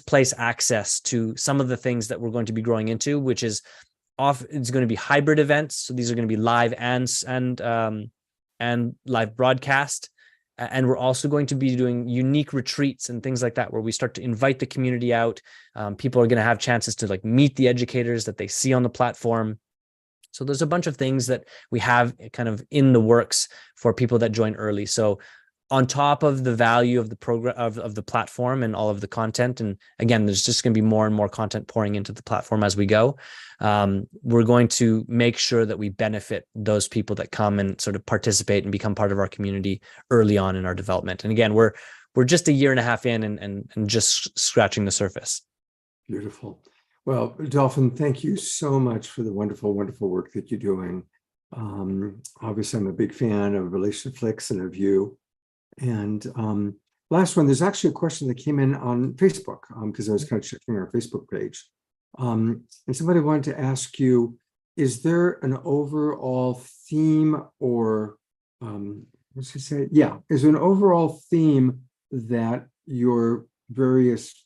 place access to some of the things that we're going to be growing into, which is it's going to be hybrid events. So these are going to be live and live broadcast. And we're also going to be doing unique retreats and things like that, where we start to invite the community out. People are going to have chances to meet the educators that they see on the platform. So there's a bunch of things that we have kind of in the works for people that join early. So on top of the value of the program of the platform and all of the content, and again, there's just going to be more and more content pouring into the platform as we go. We're going to make sure that we benefit those people that come and sort of participate and become part of our community early on in our development. And again, we're just 1.5 years in and just scratching the surface. Beautiful. Well, Dolphin, thank you so much for the wonderful, wonderful work that you're doing. Obviously, I'm a big fan of RelationFlix and of you. And last one, there's actually a question that came in on Facebook because I was kind of checking our Facebook page. And somebody wanted to ask you, is there an overall theme or what's he say? Yeah, is there an overall theme that your various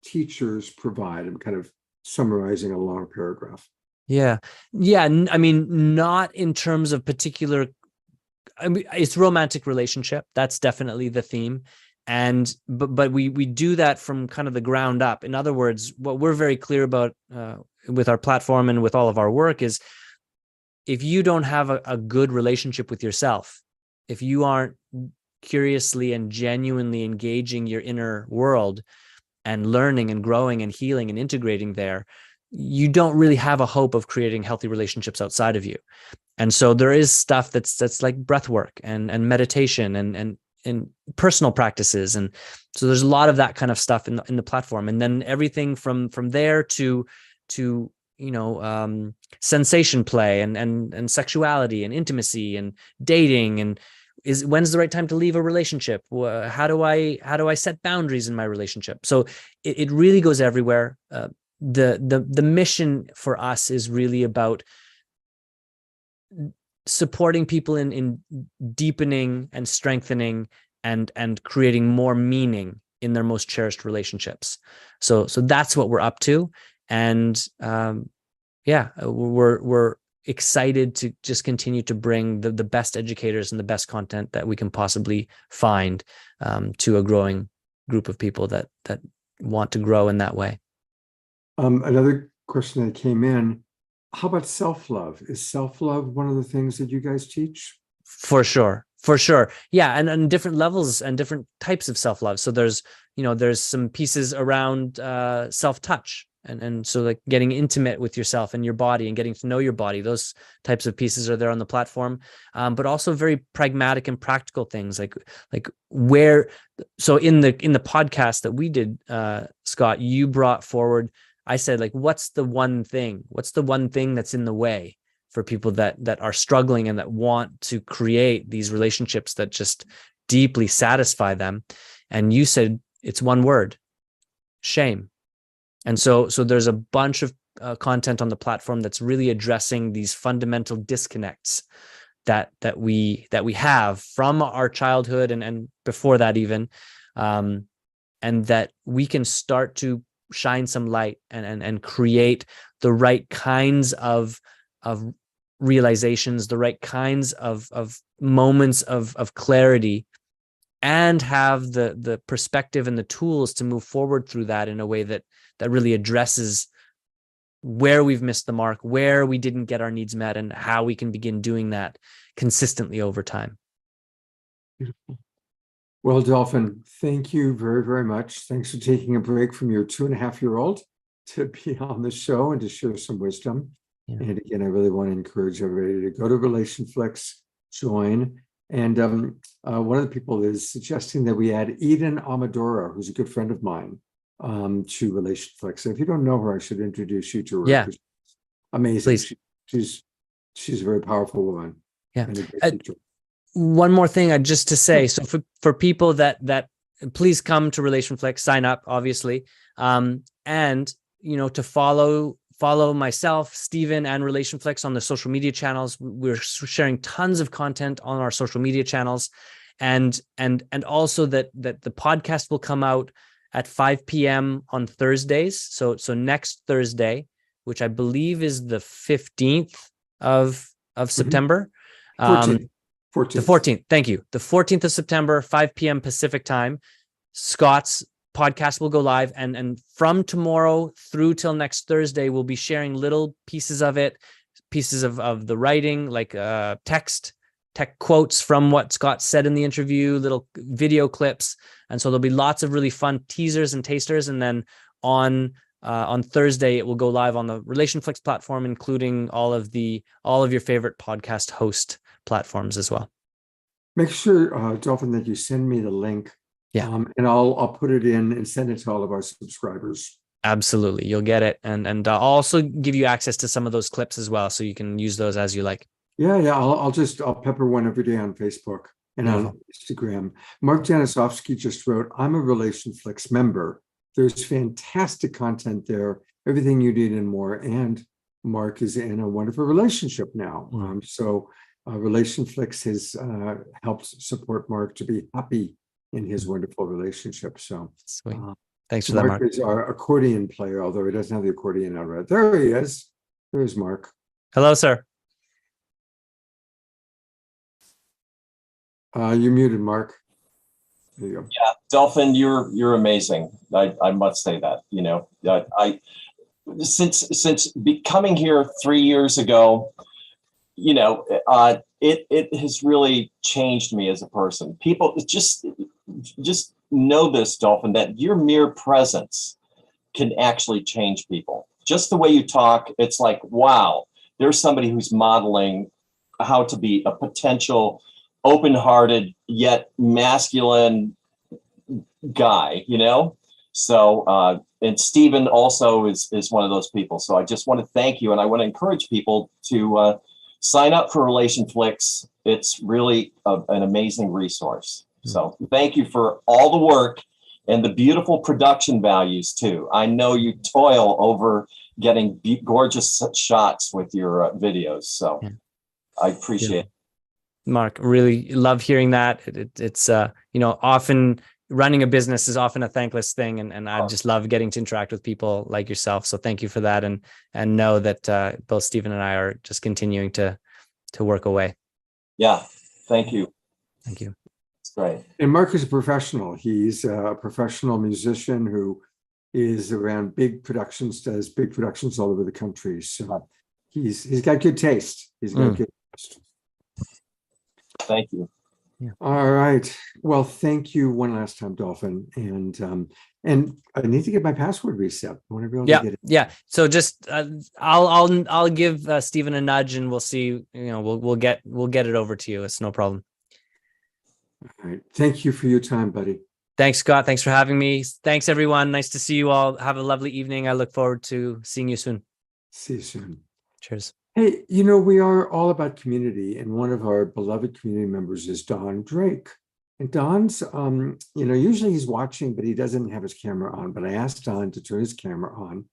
teachers provide? I'm kind of summarizing a long paragraph. Yeah. I mean, not in terms of particular. I mean, it's romantic relationship. That's definitely the theme. But we do that from kind of the ground up. In other words, what we're very clear about with our platform and with all of our work is, if you don't have a good relationship with yourself, if you aren't curiously and genuinely engaging your inner world and learning and growing and healing and integrating there, you don't really have a hope of creating healthy relationships outside of you. And so there is stuff that's like breath work and meditation and personal practices. And so there's a lot of that kind of stuff in the platform. And then everything from there to sensation play and sexuality and intimacy and dating, and when's the right time to leave a relationship? How do I set boundaries in my relationship? So it really goes everywhere. The mission for us is really about supporting people in deepening and strengthening and creating more meaning in their most cherished relationships. So that's what we're up to. And we're excited to just continue to bring the best educators and the best content that we can possibly find to a growing group of people that want to grow in that way. Another question that came in, how about self-love? Is self-love one of the things that you guys teach? For sure. For sure. Yeah. And different levels and different types of self-love. So there's, there's some pieces around self-touch. And so like getting intimate with yourself and your body and getting to know your body, those types of pieces are there on the platform. But also very pragmatic and practical things like where, so in the podcast that we did, Scott, you brought forward, I said, like, what's the one thing that's in the way for people that are struggling and that want to create these relationships that just deeply satisfy them? And you said, it's one word: shame. And so there's a bunch of content on the platform that's really addressing these fundamental disconnects that we have from our childhood and before that even, and that we can start to shine some light and create the right kinds of realizations, the right kinds of moments of clarity, and have the perspective and the tools to move forward through that in a way that really addresses where we've missed the mark, where we didn't get our needs met, and how we can begin doing that consistently over time. Beautiful. Well, Dolphin, thank you very, very much. Thanks for taking a break from your 2.5-year-old to be on the show and to share some wisdom. Yeah. And again, I really want to encourage everybody to go to RelationFlix, join. And one of the people is suggesting that we add Eden Amadora, who's a good friend of mine, to RelationFlix. If you don't know her, I should introduce you to her. Yeah. Amazing. Please. She's a very powerful woman. Yeah. One more thing just to say, so for people that please come to RelationFlix, sign up, obviously, and to follow myself, Stephen, and RelationFlix on the social media channels. We're sharing tons of content on our social media channels, and also that the podcast will come out at 5 p.m. on Thursdays. So next Thursday, which I believe is the 15th of September. 14th. The 14th. Thank you. The 14th of September, 5 p.m. Pacific time, Scott's podcast will go live. And from tomorrow through till next Thursday, we'll be sharing little pieces of it, pieces of the writing, like tech quotes from what Scott said in the interview, little video clips. And so there'll be lots of really fun teasers and tasters. And then on Thursday, it will go live on the RelationFlix platform, including all of your favorite podcast host platforms as well. Make sure, Dolphin, that you send me the link. Yeah. And I'll put it in and send it to all of our subscribers. Absolutely. You'll get it. And I'll also give you access to some of those clips as well, so you can use those as you like. Yeah. I'll pepper one every day on Facebook and on Instagram. Mark Janisovsky just wrote, I'm a RelationFlix member. There's fantastic content there, everything you need and more. And Mark is in a wonderful relationship now. So RelationFlix has helped support Mark to be happy in his wonderful relationship. So sweet. Thanks for that, Mark. Mark is our accordion player, although he doesn't have the accordion out right. There he is. There's Mark. Hello, sir. You're muted, Mark. There you go. Yeah, Dolphin, you're amazing. I must say that. I since coming here 3 years ago, it has really changed me as a person. People just know this, Dolphin, that your mere presence can actually change people. Just the way you talk, it's like, wow, there's somebody who's modeling how to be a potential open-hearted yet masculine guy, So, and Stephen also is one of those people. So I just want to thank you, and I want to encourage people to sign up for RelationFlix. It's really an amazing resource. So thank you for all the work and the beautiful production values too. I know you toil over getting gorgeous shots with your videos. So I appreciate it. Mark, really love hearing that. It's often running a business is often a thankless thing. And I just love getting to interact with people like yourself. So thank you for that. And know that both Stephen and I are just continuing to work away. Yeah. Thank you. Thank you. It's great. And Mark is a professional. He's a professional musician who is around big productions, does big productions all over the country. So he's got good taste. He's got good taste. Thank you. All right. Well, thank you one last time, Dolphin. And I need to get my password reset. I want to be able to get it. Yeah. So just I'll give Stephen a nudge, and we'll see. We'll get it over to you. It's no problem. All right. Thank you for your time, buddy. Thanks, Scott. Thanks for having me. Thanks, everyone. Nice to see you all. Have a lovely evening. I look forward to seeing you soon. See you soon. Cheers. Hey, we are all about community, and one of our beloved community members is Don Drake. And Don's, usually he's watching, but he doesn't have his camera on. But I asked Don to turn his camera on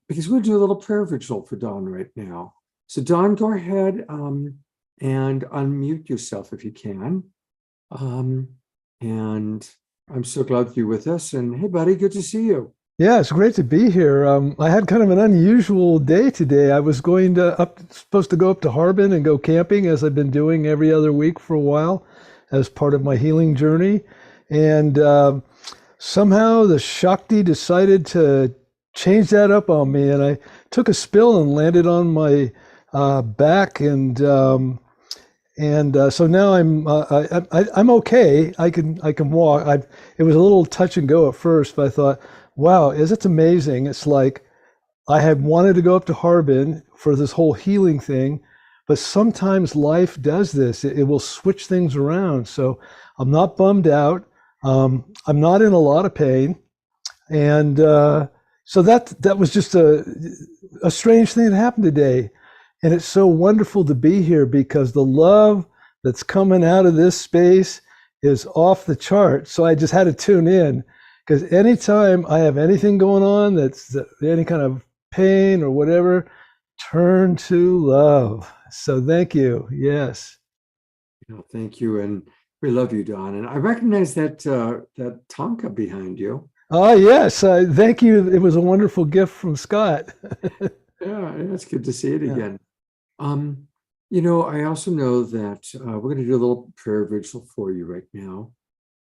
because we'll do a little prayer vigil for Don right now. So Don, go ahead and unmute yourself if you can. And I'm so glad you're with us. And hey, buddy, good to see you. Yeah, it's great to be here. I had kind of an unusual day today. I was supposed to go up to Harbin and go camping, as I've been doing every other week for a while as part of my healing journey. And somehow the Shakti decided to change that up on me, and I took a spill and landed on my back, and so now I'm okay. I can walk. It was a little touch and go at first, but I thought, wow, it's amazing. It's like I had wanted to go up to Harbin for this whole healing thing, but sometimes life does this. It will switch things around. So I'm not bummed out. I'm not in a lot of pain. And so that was just a strange thing that happened today. And it's so wonderful to be here because the love that's coming out of this space is off the chart. So I just had to tune in. Because anytime I have anything going on that's any kind of pain or whatever, turn to love. So thank you. Yes. Thank you. And we love you, Don. And I recognize that Tonka behind you. Oh, yes. Thank you. It was a wonderful gift from Scott. Yeah, it's good to see it again. I also know that we're going to do a little prayer vigil for you right now.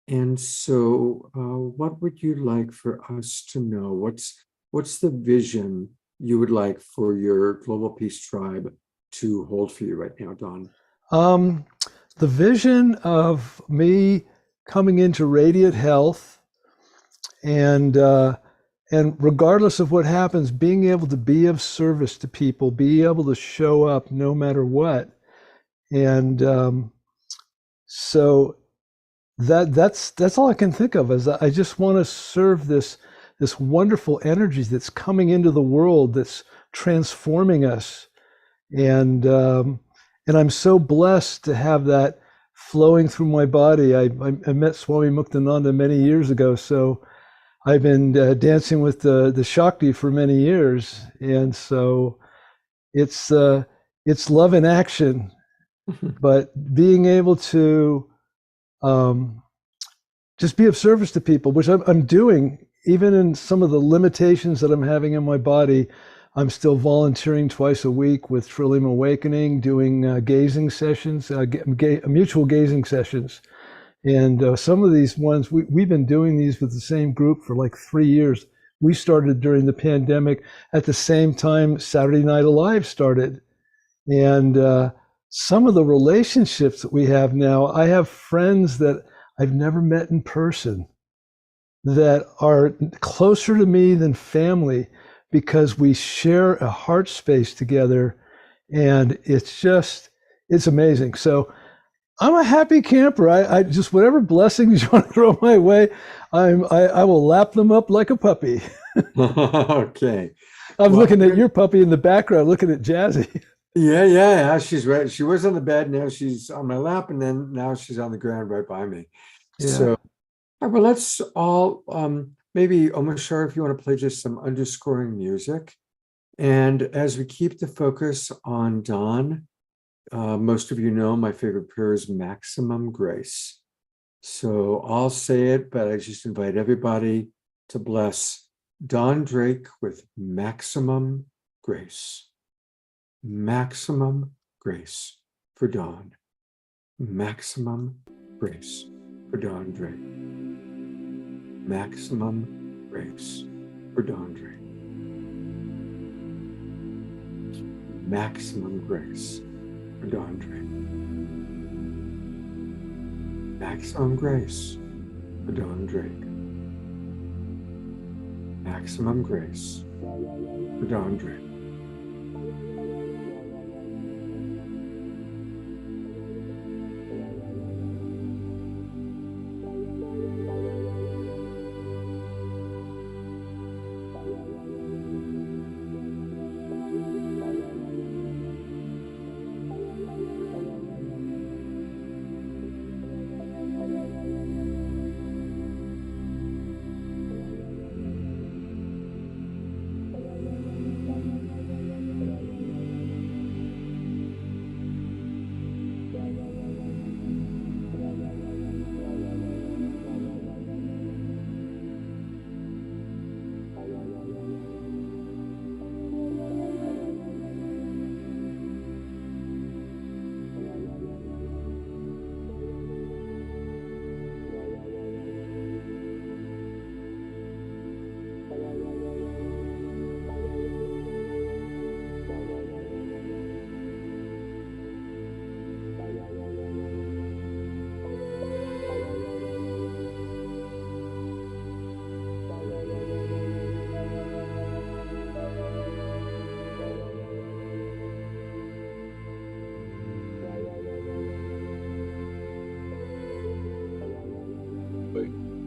And so what would you like for us to know? What's the vision you would like for your Global Peace Tribe to hold for you right now, Don? The vision of me coming into radiant health and regardless of what happens, being able to be of service to people, be able to show up no matter what. And so that's all I can think of, is I just want to serve this wonderful energy that's coming into the world, that's transforming us. And I'm so blessed to have that flowing through my body. I met Swami Muktananda many years ago, so I've been dancing with the Shakti for many years. And so it's love in action, but being able to just be of service to people, which I'm doing, even in some of the limitations that I'm having in my body. I'm still volunteering twice a week with Trillium Awakening, doing gazing sessions, mutual gazing sessions. And some of these ones, we've been doing these with the same group for like 3 years. We started during the pandemic at the same time Saturday Night Alive started. And some of the relationships that we have now, I have friends that I've never met in person that are closer to me than family because we share a heart space together, and it's amazing. So I'm a happy camper. I just, whatever blessings you want to throw my way, I will lap them up like a puppy. Okay. I'm looking at your puppy in the background, looking at Jazzy. Yeah. She's right. She was on the bed. Now she's on my lap, and then now she's on the ground right by me. Yeah. So, all right, well, let's all maybe Omashar, if you want to play just some underscoring music. And as we keep the focus on Don, most of you know my favorite prayer is maximum grace. So I'll say it, but I just invite everybody to bless Don Drake with maximum grace. Maximum grace for Don. Maximum grace for Don Drake. Maximum grace for Don Drake. Maximum grace for Don Drake. Maximum grace for Don Drake. Maximum grace for Don Drake.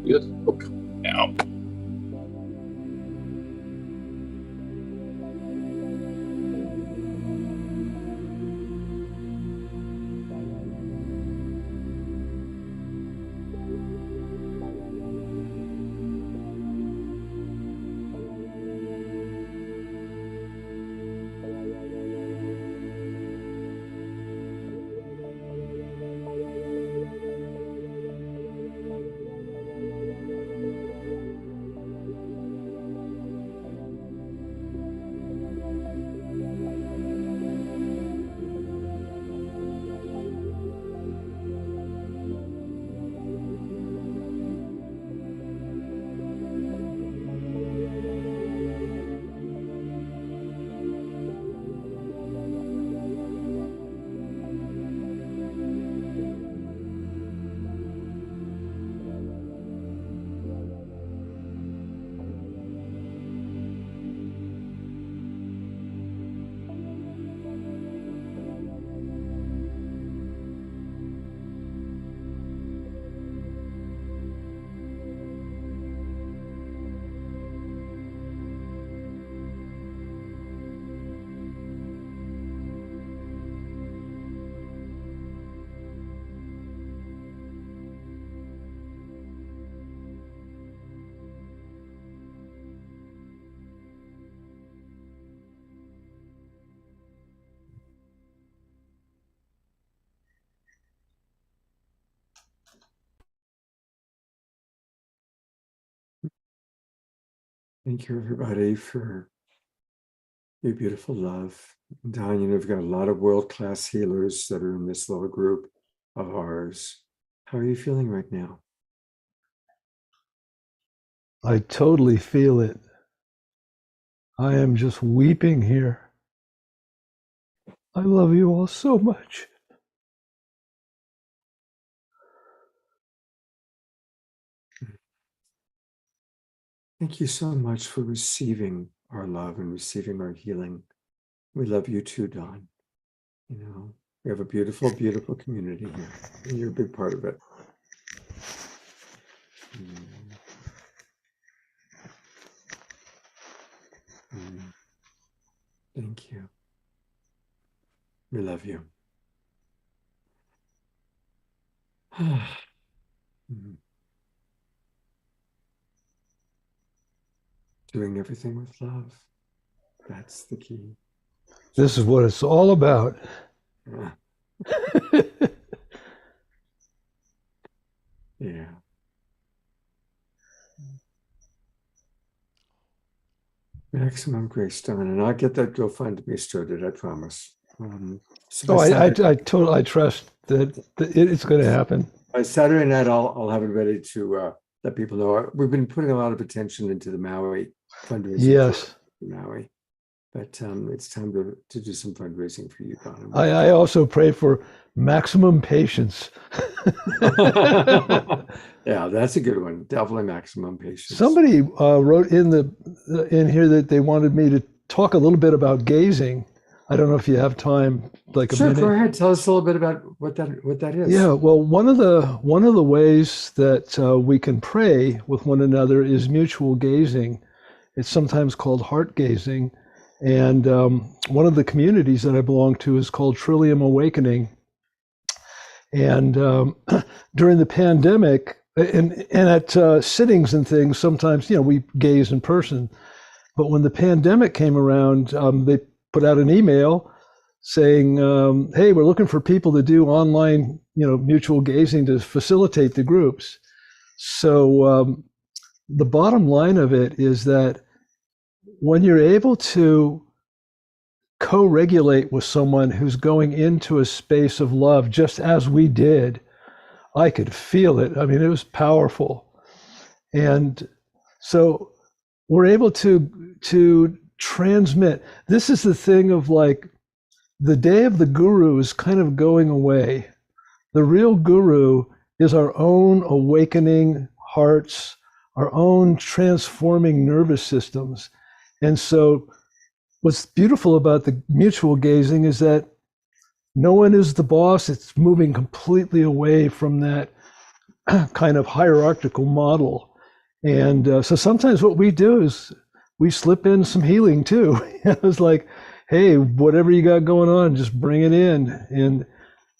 Yes. Okay. Now. Thank you, everybody, for your beautiful love. Don, you know, we've got a lot of world-class healers that are in this little group of ours. How are you feeling right now? I totally feel it. I am just weeping here. I love you all so much. Thank you so much for receiving our love and receiving our healing. We love you too, Don. You know, we have a beautiful, beautiful community here, and you're a big part of it. Thank you. We love you. Doing everything with love. That's the key. This is what it's all about. Yeah. Maximum grace, Don, and I'll get that GoFundMe started, I promise. So I trust that it's going to happen. By Saturday night, I'll have it ready to let people know. We've been putting a lot of attention into the Maui fundraising. Yes. For Maui. But it's time to do some fundraising for you, Don. I also pray for maximum patience. Yeah, that's a good one. Definitely maximum patience. Somebody wrote in here that they wanted me to talk a little bit about gazing. I don't know if you have time, like a Sure, minute. go ahead. Tell us a little bit about what that is. Yeah, well, one of the ways that we can pray with one another is mutual gazing. It's sometimes called heart gazing, and one of the communities that I belong to is called Trillium Awakening. And during the pandemic, and at sittings and things, sometimes we gaze in person. But when the pandemic came around, they put out an email saying, hey, we're looking for people to do online, mutual gazing to facilitate the groups. So the bottom line of it is that when you're able to co-regulate with someone who's going into a space of love, just as we did, I could feel it. I mean, it was powerful. And so we're able to transmit. This is the thing of like, the day of the guru is kind of going away. The real guru is our own awakening hearts, our own transforming nervous systems. And so what's beautiful about the mutual gazing is that no one is the boss. It's moving completely away from that kind of hierarchical model. And so sometimes what we do is we slip in some healing too. It's like, hey, whatever you got going on, just bring it in.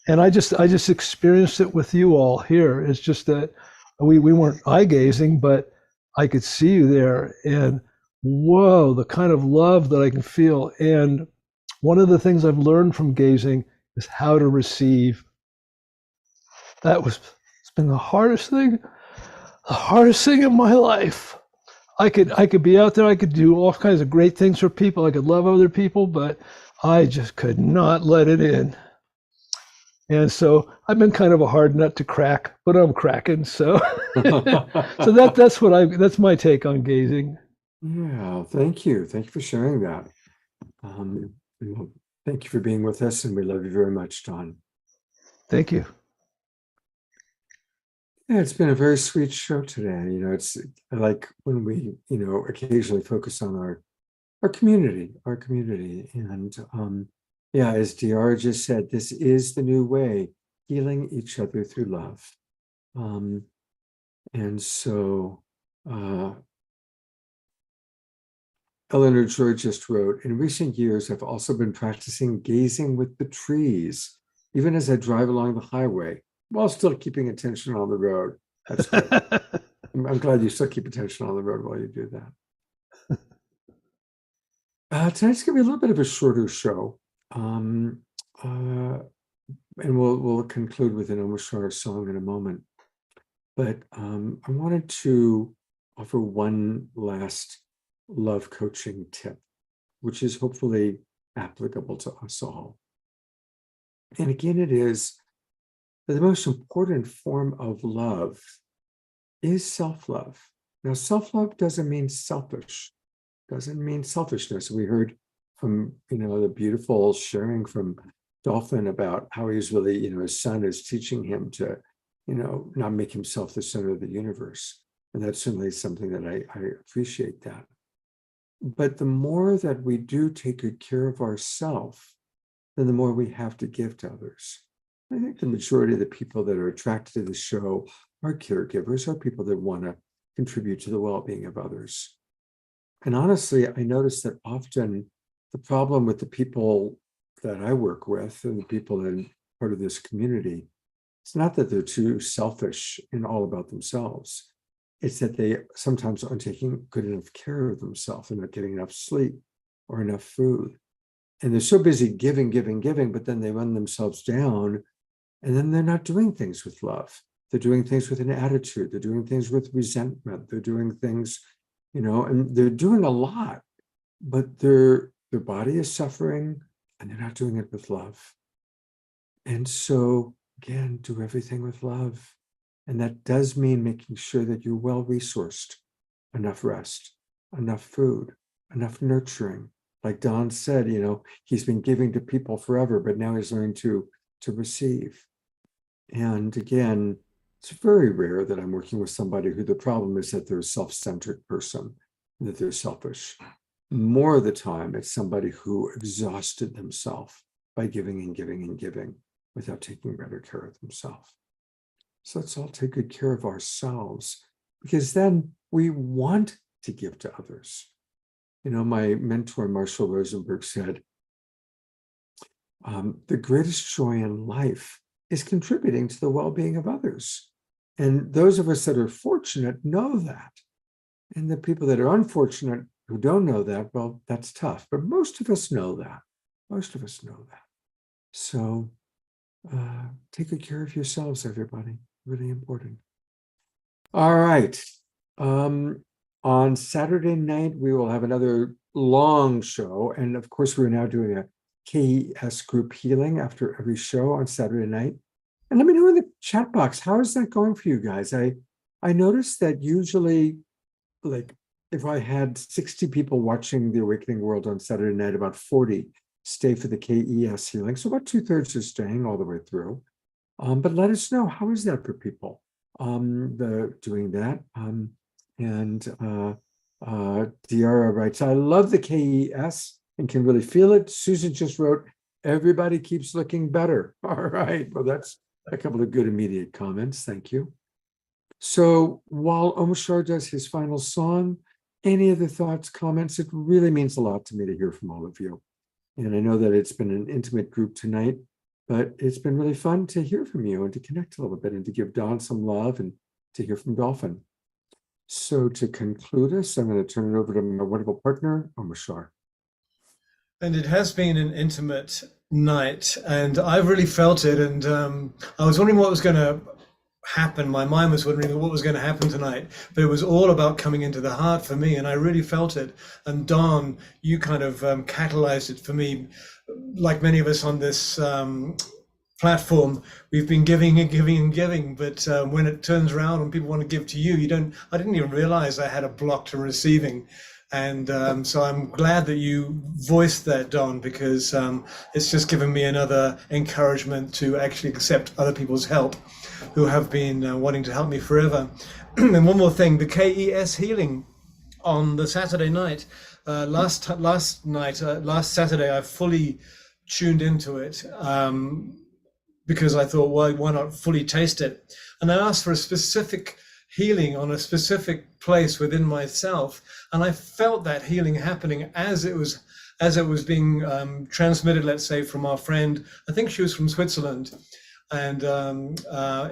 And I just experienced it with you all here. It's just that we weren't eye gazing, but I could see you there. And whoa, the kind of love that I can feel. And one of the things I've learned from gazing is how to receive. It's been the hardest thing in my life. I could be out there, I could do all kinds of great things for people, I could love other people, but I just could not let it in. And so I've been kind of a hard nut to crack, but I'm cracking. So so that's my take on gazing. Yeah, thank you. Thank you for sharing that. Thank you for being with us, and we love you very much, Don. Thank you. Yeah, it's been a very sweet show today. It's like when we, occasionally focus on our community. And yeah, as DR just said, this is the new way, healing each other through love. And so Eleanor Joy just wrote, in recent years, I've also been practicing gazing with the trees, even as I drive along the highway, while still keeping attention on the road. That's great. I'm glad you still keep attention on the road while you do that. Tonight's going to be a little bit of a shorter show. And we'll conclude with an Om song in a moment. But I wanted to offer one last love coaching tip, which is hopefully applicable to us all. And again, it is the most important form of love is self-love. Now, self-love doesn't mean selfish, doesn't mean selfishness. We heard from, the beautiful sharing from Dolphin about how he's really, his son is teaching him to, not make himself the center of the universe. And that's certainly something that I appreciate that. But the more that we do take good care of ourselves, then the more we have to give to others. I think the majority of the people that are attracted to the show are caregivers, are people that want to contribute to the well-being of others. And honestly, I notice that often the problem with the people that I work with and the people in part of this community, it's not that they're too selfish and all about themselves. It's that they sometimes aren't taking good enough care of themselves. They're not getting enough sleep or enough food. And they're so busy giving, but then they run themselves down, and then they're not doing things with love. They're doing things with an attitude. They're doing things with resentment. They're doing things, and they're doing a lot, but their body is suffering and they're not doing it with love. And so, again, do everything with love. And that does mean making sure that you're well resourced, enough rest, enough food, enough nurturing, like Don said, he's been giving to people forever, but now he's learning to receive. And again, it's very rare that I'm working with somebody who the problem is that they're a self-centered person, that they're selfish. More of the time, it's somebody who exhausted themselves by giving and giving and giving without taking better care of themselves. So let's all take good care of ourselves, because then we want to give to others. My mentor, Marshall Rosenberg, said, the greatest joy in life is contributing to the well-being of others. And those of us that are fortunate know that. And the people that are unfortunate who don't know that, well, that's tough. But most of us know that. Most of us know that. So take good care of yourselves, everybody. Really important. All right. On Saturday night, we will have another long show. And of course, we're now doing a KES group healing after every show on Saturday night. And let me know in the chat box, how is that going for you guys? I noticed that usually, like, if I had 60 people watching The Awakening World on Saturday night, about 40 stay for the KES healing. So about 2/3 are staying all the way through. But let us know, how is that for people? Doing that. Diara writes, I love the KES and can really feel it. Susan just wrote, everybody keeps looking better. All right. Well, that's a couple of good immediate comments. Thank you. So while Omashar does his final song, any other thoughts, comments? It really means a lot to me to hear from all of you. And I know that it's been an intimate group tonight, but it's been really fun to hear from you and to connect a little bit and to give Don some love and to hear from Dolphin. So to conclude us, I'm going to turn it over to my wonderful partner, Omashar. And it has been an intimate night, and I've really felt it. And I was wondering what was going to happen. My mind was wondering what was going to happen tonight, but it was all about coming into the heart for me, and I really felt it. And Don, you kind of catalyzed it for me. Like many of us on this platform, we've been giving and giving and giving, but when it turns around and people want to give to you, I didn't even realize I had a block to receiving. And so I'm glad that you voiced that, Don, because it's just given me another encouragement to actually accept other people's help who have been wanting to help me forever. And one more thing, the KES healing on the Saturday night, last Saturday, I fully tuned into it because I thought, well, why not fully taste it? And I asked for a specific healing on a specific place within myself, and I felt that healing happening as it was being transmitted, let's say, from our friend. I think she was from Switzerland, and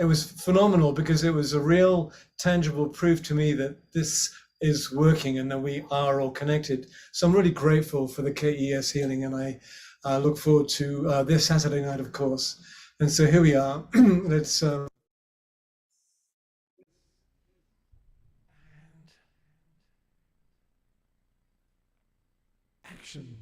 it was phenomenal because it was a real tangible proof to me that this is working and that we are all connected. So I'm really grateful for the KES healing, and I look forward to this Saturday night, of course. And so here we are. Let's action.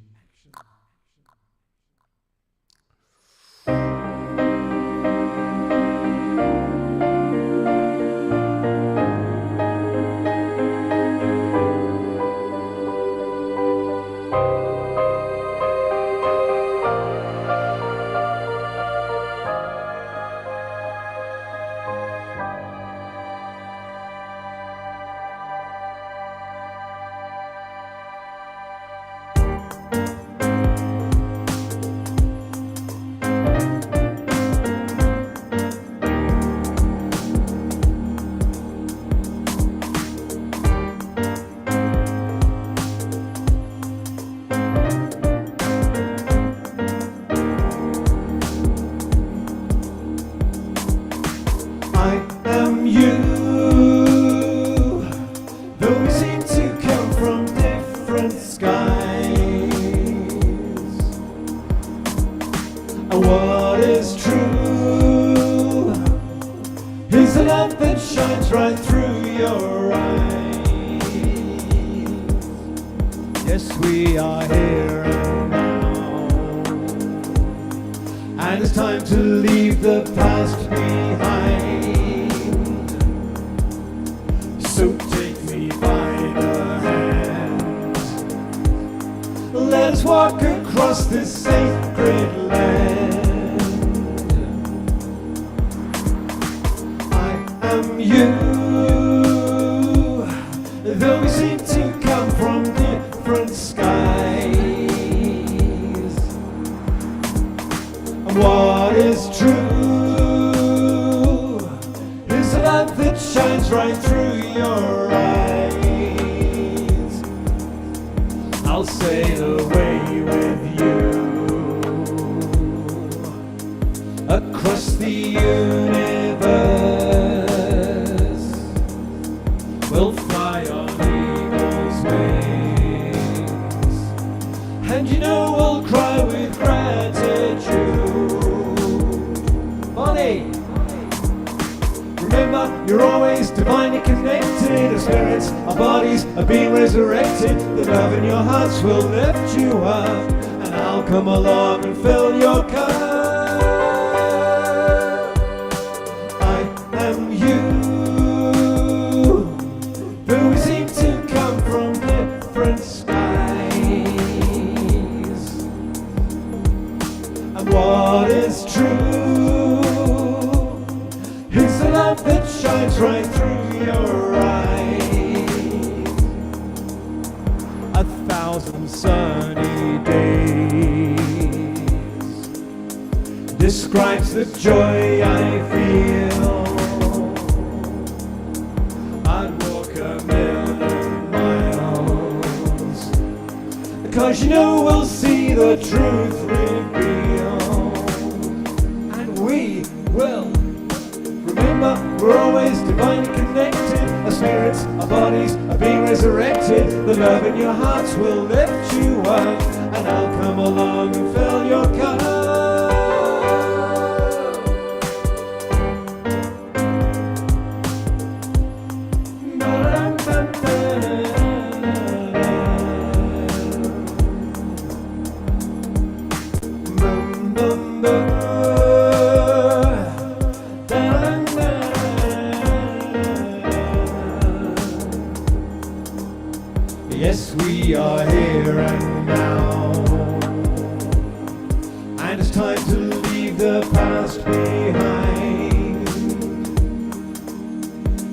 Let's am you. Though we seem to come from different skies, and what is true is a love that shines right through your eyes. I'll sail away with you across the universe. We'll fly on eagle's wings, and you know we'll cry with gratitude. Bonnie, remember, you're always divinely connected. Our spirits, our bodies are being resurrected. The love in your hearts will lift you up, and I'll come along and fill your cup. I am you. Though we seem to come from different skies, and what is true is the love that shines right through your eyes. 1,000 sunny days describes the joy I feel. I'd walk 1,000,000 miles, because you know we'll see the truth revealed, and we will. Remember, we're always divinely connected. Our spirits, our bodies are being resurrected. The love in your hearts will lift you up, and I'll come along and fill your cup. Yes, we are here and now, and it's time to leave the past behind.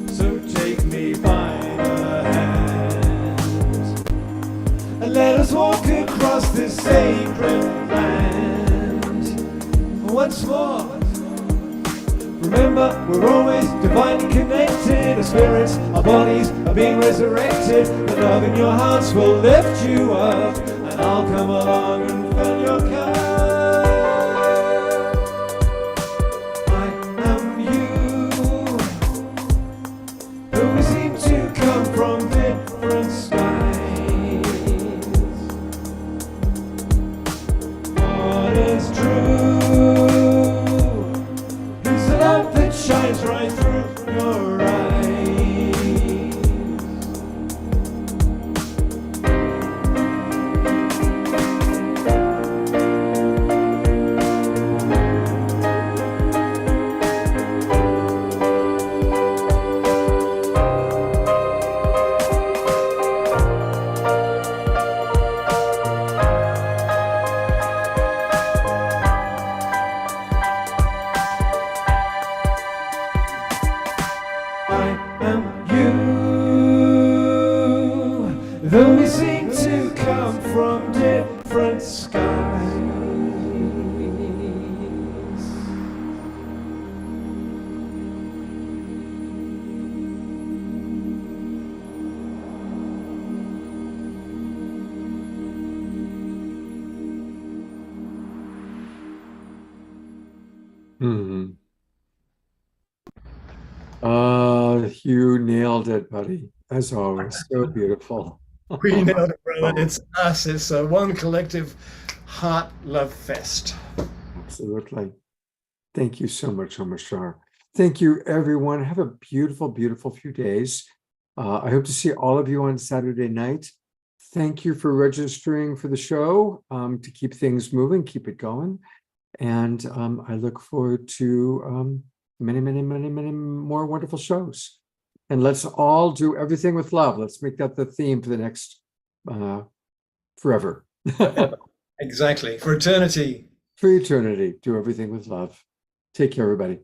So take me by the hand, and let us walk across this sacred land. Once more, remember, we're always divinely connected. Our spirits, our bodies are being resurrected. The love in your hearts will lift you up, and I'll come along and fill your cup. I am you. Though we seem to come from different skies, what is true is the love that shines right through your eyes. I am you. Though we seem to come from different skies. Hmm. You nailed it, buddy. As always, so beautiful. We nailed it, brother. It's us. It's one collective heart love fest. Absolutely. Thank you so much, Omar. Thank you, everyone. Have a beautiful, beautiful few days. I hope to see all of you on Saturday night. Thank you for registering for the show, to keep things moving, keep it going. And I look forward to many, many, many, many more wonderful shows. And let's all do everything with love. Let's make that the theme for the next forever. Exactly. For eternity. For eternity, do everything with love. Take care, everybody.